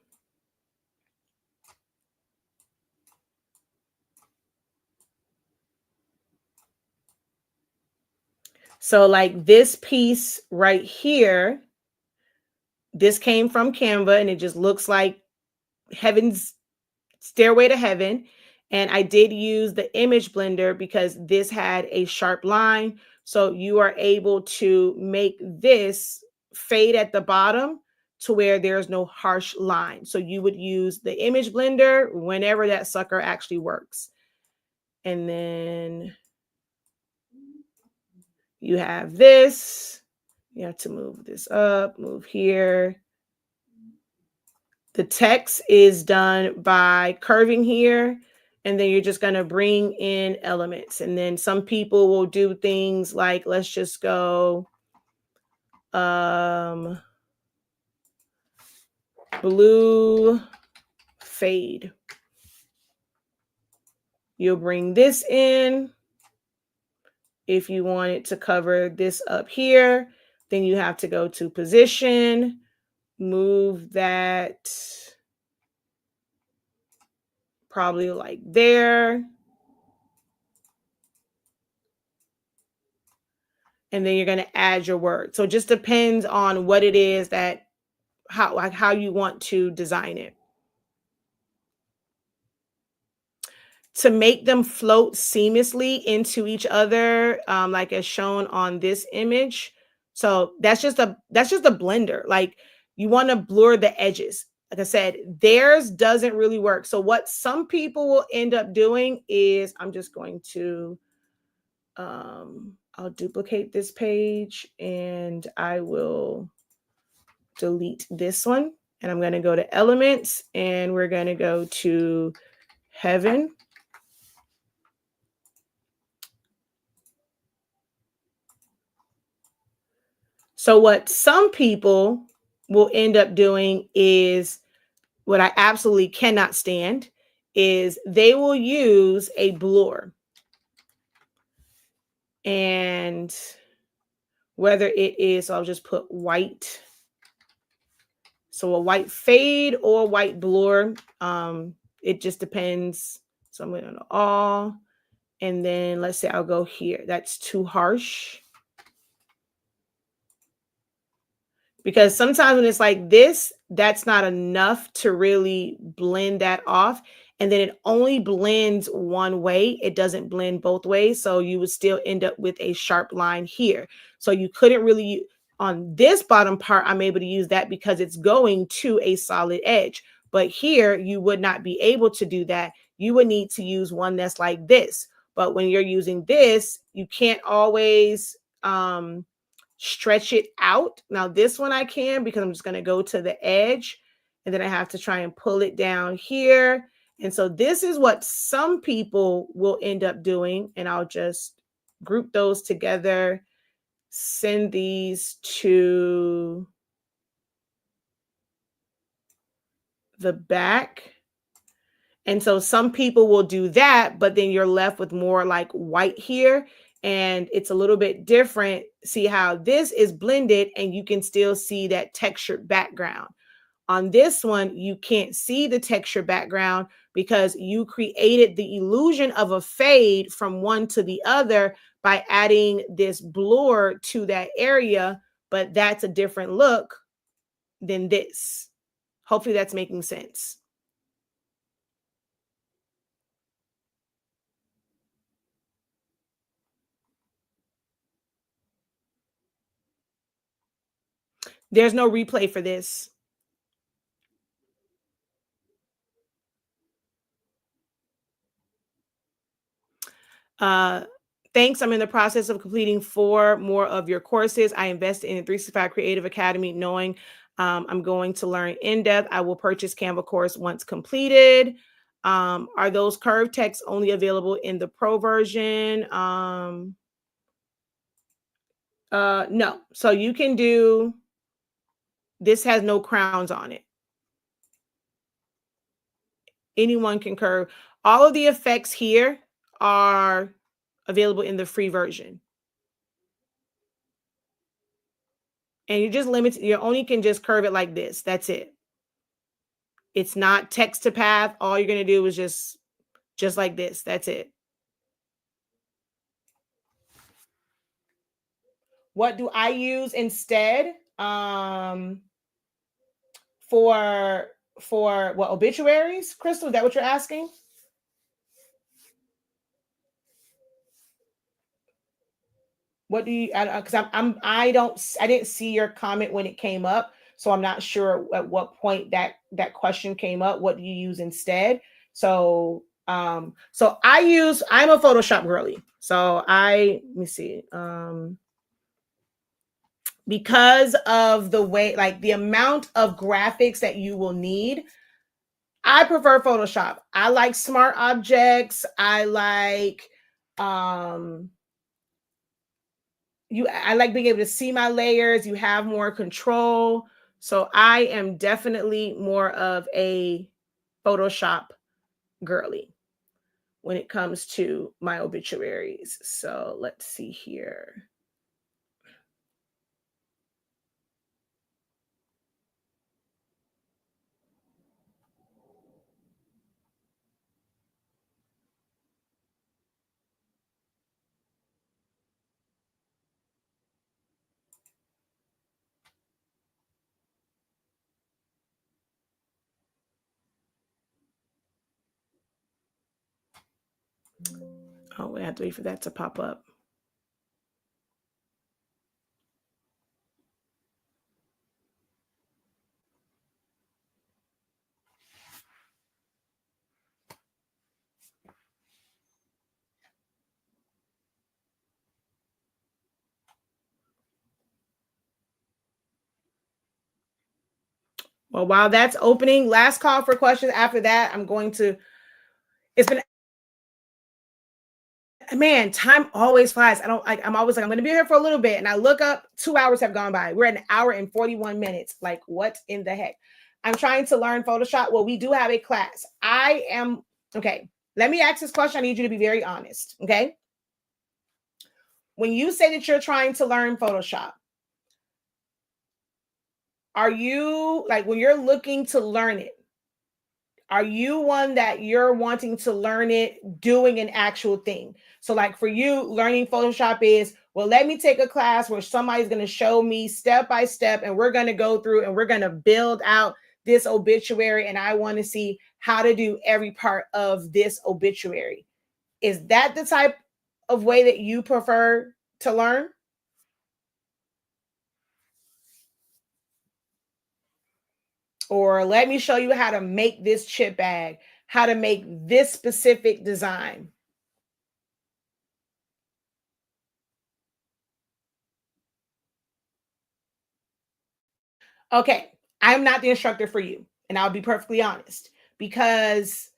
So like this piece right here, this came from Canva, and it just looks like Heaven's Stairway to Heaven. And I did use the image blender because this had a sharp line. So you are able to make this fade at the bottom to where there's no harsh line. So you would use the image blender whenever that sucker actually works. And then you have this. You have to move this up, move here. The text is done by curving here, and then you're just going to bring in elements. And then some people will do things like, let's just go blue fade. You'll bring this in. If you want it to cover this up here, then you have to go to position, move that probably like there. And then you're going to add your word. So it just depends on what it is that, how you want to design it. To make them float seamlessly into each other, like as shown on this image. So that's just a blender. Like you want to blur the edges. Like I said, theirs doesn't really work. So what some people will end up doing is, I'm just going to, I'll duplicate this page and I will delete this one. And I'm going to go to elements and we're going to go to heaven. So what some people will end up doing is, what I absolutely cannot stand, is they will use a blur. And whether it is, so I'll just put white. So a white fade or white blur. It just depends. So I'm going to all. And then let's say I'll go here. That's too harsh. Because sometimes when it's like this, that's not enough to really blend that off. And then it only blends one way. It doesn't blend both ways. So you would still end up with a sharp line here. So you couldn't really, on this bottom part, I'm able to use that because it's going to a solid edge. But here, you would not be able to do that. You would need to use one that's like this. But when you're using this, you can't always stretch it out. Now this one I can, because I'm just going to go to the edge and then I have to try and pull it down here. And so this is what some people will end up doing. And I'll just group those together, send these to the back. And so some people will do that, but then you're left with more like white here. And it's a little bit different. See how this is blended and you can still see that textured background. On this one, you can't see the texture background because you created the illusion of a fade from one to the other by adding this blur to that area, but that's a different look than this. Hopefully that's making sense. There's no replay for this. Thanks. I'm in the process of completing 4 more of your courses. I invested in the 365 Creative Academy knowing I'm going to learn in depth. I will purchase Canva course once completed. Are those curved texts only available in the pro version? No. So you can do, this has no crowns on it. Anyone can curve. All of the effects here are available in the free version. And you just limit, you only can just curve it like this. That's it. It's not text to path. All you're going to do is just like this. That's it. What do I use instead? For what, obituaries? Crystal, is that what you're asking? What do you? Because I didn't see your comment when it came up, so I'm not sure at what point that question came up. What do you use instead? So I'm a Photoshop girly. So let me see. Because of the way, like the amount of graphics that you will need, I prefer Photoshop. I like smart objects. I like I like being able to see my layers. You have more control. So I am definitely more of a Photoshop girly when it comes to my obituaries. So let's see here. Oh, we have to wait for that to pop up. Well, while that's opening, last call for questions. After that, it's been, man, time always flies. I'm always like, I'm going to be here for a little bit. And I look up, 2 hours have gone by. We're at 1 hour and 41 minutes. Like, what in the heck? I'm trying to learn Photoshop. Well, we do have a class. Okay. Let me ask this question. I need you to be very honest. Okay. When you say that you're trying to learn Photoshop, are you like, when you're looking to learn it, are you one that you're wanting to learn it doing an actual thing? So like for you, learning Photoshop is, well, let me take a class where somebody's going to show me step by step, and we're going to go through and we're going to build out this obituary, and I want to see how to do every part of this obituary. Is that the type of way that you prefer to learn? Or let me show you how to make this chip bag, how to make this specific design. Okay, I'm not the instructor for you. And I'll be perfectly honest, because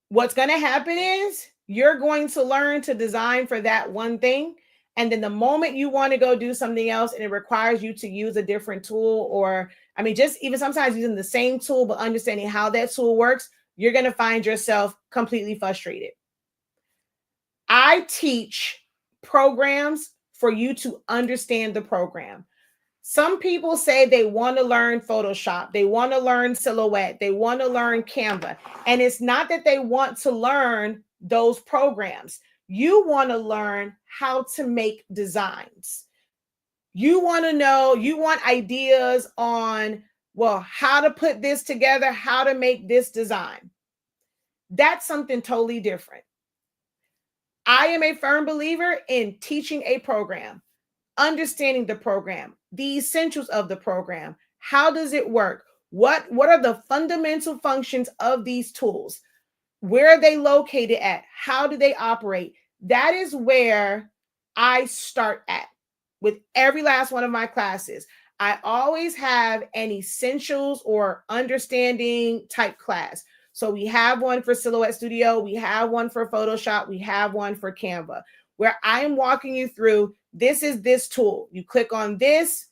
what's going to happen is you're going to learn to design for that one thing. And then the moment you want to go do something else and it requires you to use a different tool, or I mean, just even sometimes using the same tool, but understanding how that tool works, you're going to find yourself completely frustrated. I teach programs for you to understand the program. Some people say they want to learn Photoshop, they want to learn Silhouette, they want to learn Canva. And it's not that they want to learn those programs. You want to learn how to make designs. You want to know, you want ideas on, well, how to put this together, how to make this design. That's something totally different. I am a firm believer in teaching a program, understanding the program, the essentials of the program. How does it work? What are the fundamental functions of these tools? Where are they located at? How do they operate? That is where I start at with every last one of my classes. I always have an essentials or understanding type class. So we have one for Silhouette Studio, we have one for Photoshop, we have one for Canva, where I'm walking you through, this is this tool. You click on this,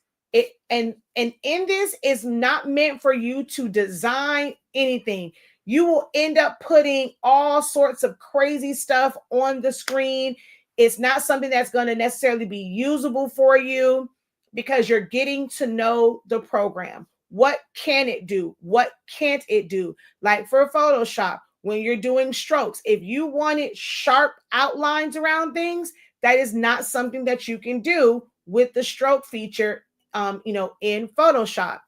and in this is not meant for you to design anything. You will end up putting all sorts of crazy stuff on the screen. It's not something that's going to necessarily be usable for you, because you're getting to know the program. What can it do? What can't it do? Like for Photoshop, when you're doing strokes, if you wanted sharp outlines around things, that is not something that you can do with the stroke feature, in Photoshop.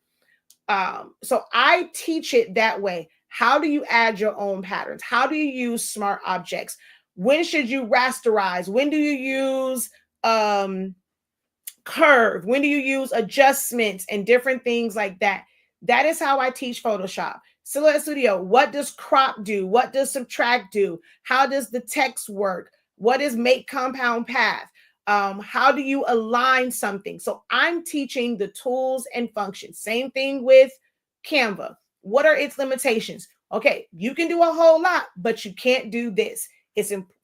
So I teach it that way. How do you add your own patterns? How do you use smart objects? When should you rasterize? When do you use curve? When do you use adjustments and different things like that? That is how I teach Photoshop. Silhouette Studio, what does crop do? What does subtract do? How does the text work? What is make compound path? How do you align something? So I'm teaching the tools and functions. Same thing with Canva. What are its limitations? Okay, you can do a whole lot, but you can't do this.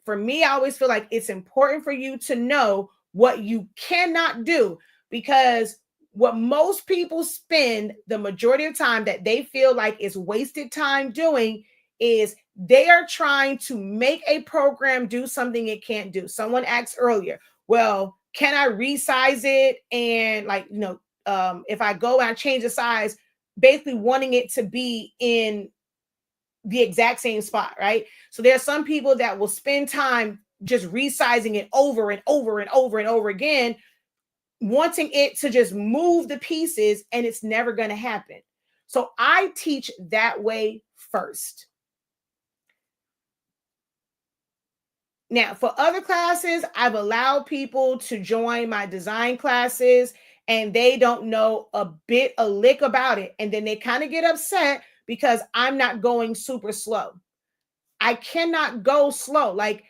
For me, I always feel like it's important for you to know what you cannot do, because what most people spend the majority of time that they feel like is wasted time doing is they are trying to make a program do something it can't do. Someone asked earlier, well, can I resize it? And if I go and I change the size, basically wanting it to be in the exact same spot, right? So there are some people that will spend time just resizing it over and over and over and over again, wanting it to just move the pieces, and it's never going to happen. So I teach that way first. Now, for other classes, I've allowed people to join my design classes and they don't know a lick about it. And then they kind of get upset because I'm not going super slow. I cannot go slow. Like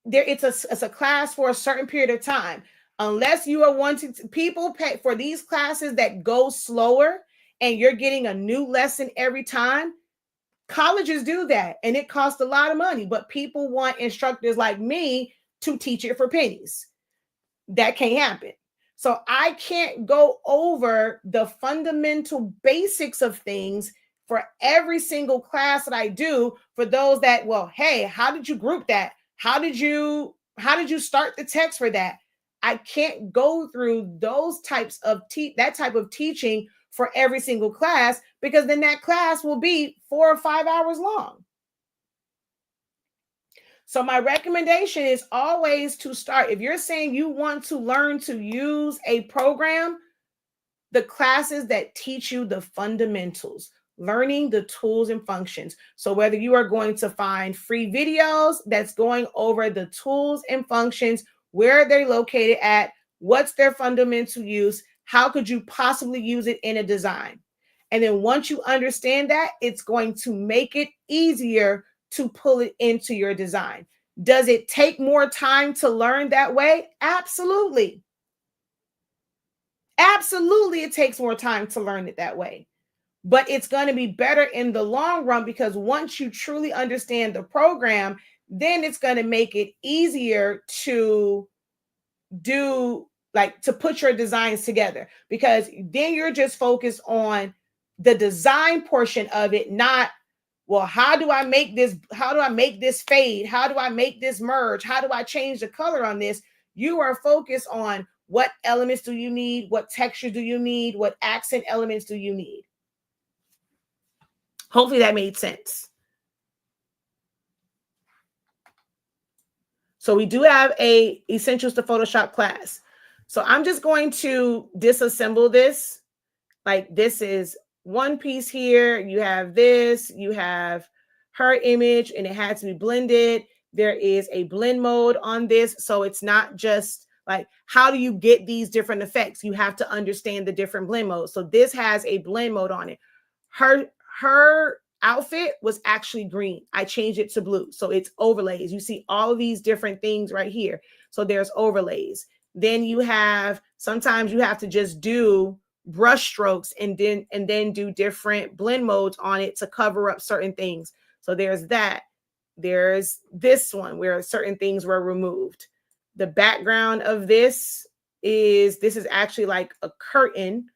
it's a class for a certain period of time. Unless you are wanting to, people pay for these classes that go slower and you're getting a new lesson every time. Colleges do that and it costs a lot of money, but people want instructors like me to teach it for pennies. That can't happen. So I can't go over the fundamental basics of things for every single class that I do for those that, well, hey, how did you group that? How did you start the text for that? I can't go through those types of that type of teaching for every single class, because then that class will be 4 or 5 hours long. So my recommendation is always to start. If you're saying you want to learn to use a program, the classes that teach you the fundamentals, learning the tools and functions. So whether you are going to find free videos that's going over the tools and functions, where they're located at, what's their fundamental use, how could you possibly use it in a design? And then once you understand that, it's going to make it easier to pull it into your design. Does it take more time to learn that way? Absolutely. Absolutely, it takes more time to learn it that way. But it's going to be better in the long run, because once you truly understand the program, then it's going to make it easier to put your designs together, because then you're just focused on the design portion of it, not, well, how do I make this fade? How do I make this merge? How do I change the color on this? You are focused on what elements do you need? What texture do you need? What accent elements do you need? Hopefully that made sense. So we do have a Essentials to Photoshop class. So I'm just going to disassemble this. Like, this is one piece here. You have this, you have her image, and it has to be blended. There is a blend mode on this. So it's not just like, how do you get these different effects? You have to understand the different blend modes. So this has a blend mode on it. Her outfit was actually green. I changed it to blue. So it's overlays. You see all of these different things right here. So there's overlays. Then you have, sometimes you have to just do brush strokes and then do different blend modes on it to cover up certain things. So there's that. There's this one where certain things were removed. The background of this is actually like a curtain.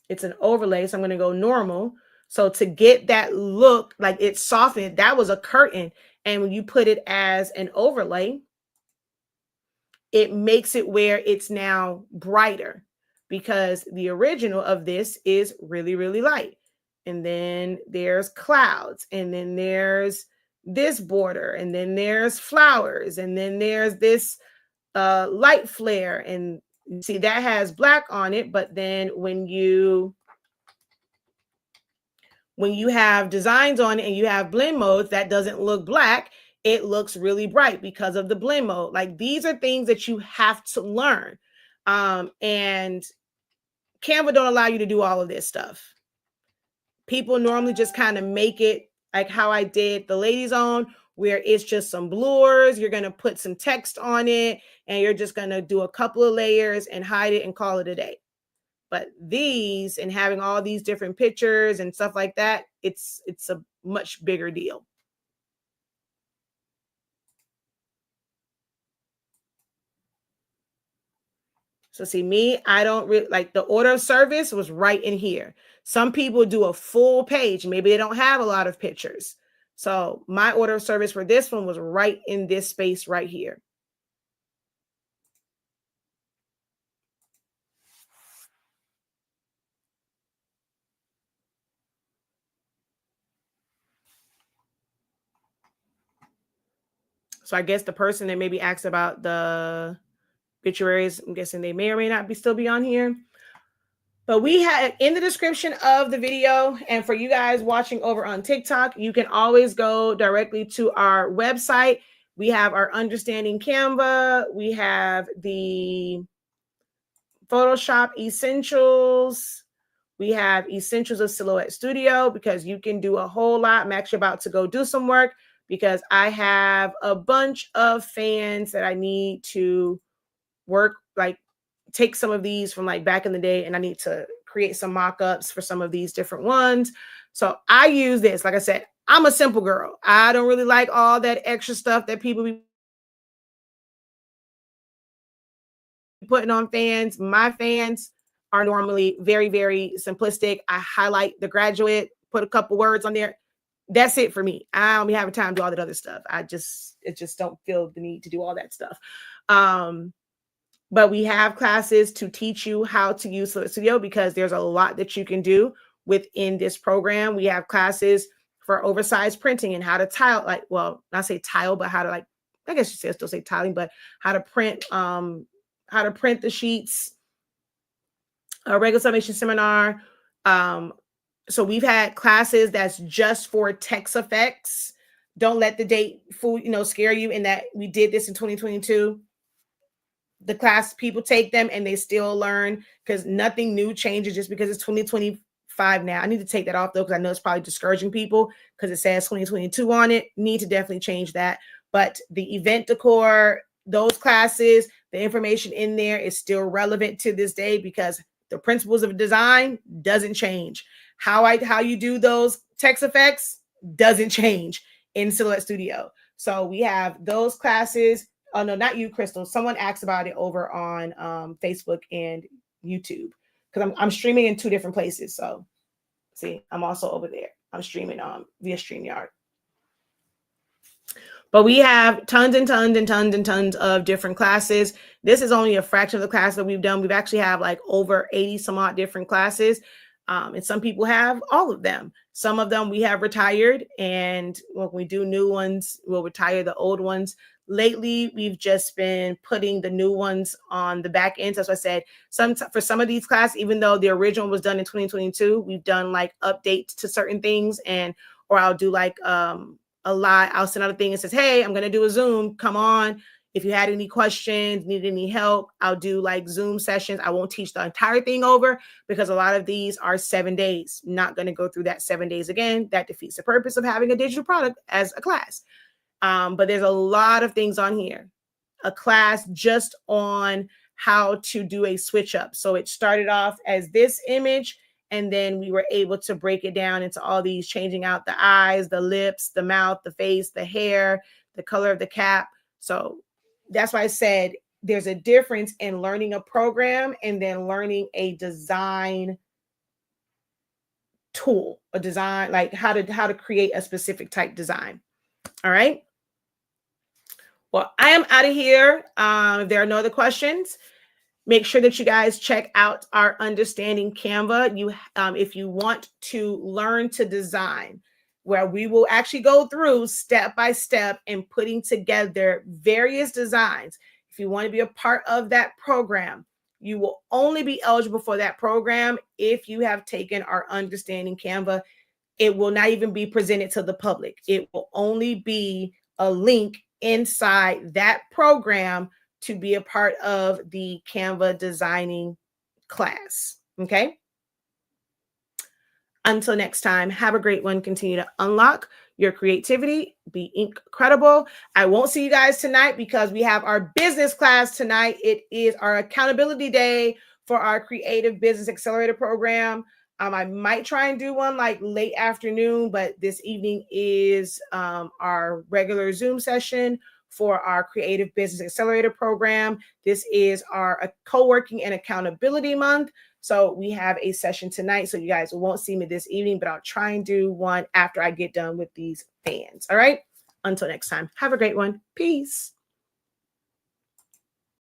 It's an overlay, so I'm going to go normal. So to get that look, like it's softened, that was a curtain. And when you put it as an overlay, it makes it where it's now brighter, because the original of this is really, really light. And then there's clouds, and then there's this border, and then there's flowers, and then there's this light flare. And see, that has black on it, but then when you have designs on it and you have blend modes, that doesn't look black. it looks really bright because of the blend mode. Like, these are things that you have to learn. And Canva don't allow you to do all of this stuff. People normally just kind of make it like how I did the ladies on, where it's just some blurs. You're going to put some text on it, and you're just going to do a couple of layers and hide it and call it a day. But these, and having all these different pictures and stuff like that, it's a much bigger deal. So see, me, I don't really like the order of service was right in here. Some people do a full page. Maybe they don't have a lot of pictures. So my order of service for this one was right in this space right here. So I guess the person that maybe asked about the obituaries, I'm guessing they may or may not still be on here. But we had in the description of the video, and for you guys watching over on TikTok, you can always go directly to our website. We have our Understanding Canva. We have the Photoshop Essentials. We have Essentials of Silhouette Studio, because you can do a whole lot. I'm actually about to go do some work because I have a bunch of fans that I need to work, like take some of these from like back in the day, and I need to create some mock-ups for some of these different ones. So I use this. Like I said, I'm a simple girl. I don't really like all that extra stuff that people be putting on fans. My fans are normally very, very simplistic. I highlight the graduate, put a couple words on there. That's it for me. I don't be having time to do all that other stuff. It just don't feel the need to do all that stuff. But we have classes to teach you how to use Silhouette Studio, because there's a lot that you can do within this program. We have classes for oversized printing and how to tile, like, well, not say tile, but how to, like, I guess you still say tiling, but how to print the sheets. A regular summation seminar. So we've had classes that's just for text effects. Don't let the date scare you in that we did this in 2022. The class people take them and they still learn, because nothing new changes just because it's 2025 now. I need to take that off though, because I know it's probably discouraging people because it says 2022 on it. Need to definitely change that. But the event decor, those classes, the information in there is still relevant to this day, because the principles of design doesn't change. How you do those text effects doesn't change in Silhouette Studio. So we have those classes. Oh no, not you, Crystal. Someone asked about it over on Facebook and YouTube, because I'm streaming in 2 different places. So see, I'm also over there. I'm streaming via StreamYard. But we have tons and tons and tons and tons of different classes. This is only a fraction of the class that we've done. We've actually have like over 80 some odd different classes. And some people have all of them. Some of them we have retired, and when we do new ones, we'll retire the old ones. Lately, we've just been putting the new ones on the back end. So as I said, for some of these classes, even though the original was done in 2022, we've done like updates to certain things, or I'll do like I'll send out a thing and says, hey, I'm going to do a Zoom. Come on. If you had any questions, need any help, I'll do like Zoom sessions. I won't teach the entire thing over, because a lot of these are 7 days. Not going to go through that 7 days again. That defeats the purpose of having a digital product as a class. But there's a lot of things on here. A class just on how to do a switch up. So it started off as this image, and then we were able to break it down into all these, changing out the eyes, the lips, the mouth, the face, the hair, the color of the cap. So that's why I said there's a difference in learning a program and then learning a design tool, a design, like how to create a specific type design. All right. Well, I am out of here. If there are no other questions, make sure that you guys check out our Understanding Canva. If you want to learn to design, where we will actually go through step by step and putting together various designs. If you want to be a part of that program, you will only be eligible for that program if you have taken our Understanding Canva. It will not even be presented to the public. It will only be a link inside that program to be a part of the Canva designing class. Okay. Until next time, have a great one. Continue to unlock your creativity. Be incredible. I won't see you guys tonight because we have our business class tonight. It is our accountability day for our Creative Business Accelerator program. I might try and do one like late afternoon, but this evening is our regular Zoom session for our Creative Business Accelerator program. This is our co-working and accountability month. So we have a session tonight. So you guys won't see me this evening, but I'll try and do one after I get done with these fans. All right. Until next time, have a great one. Peace.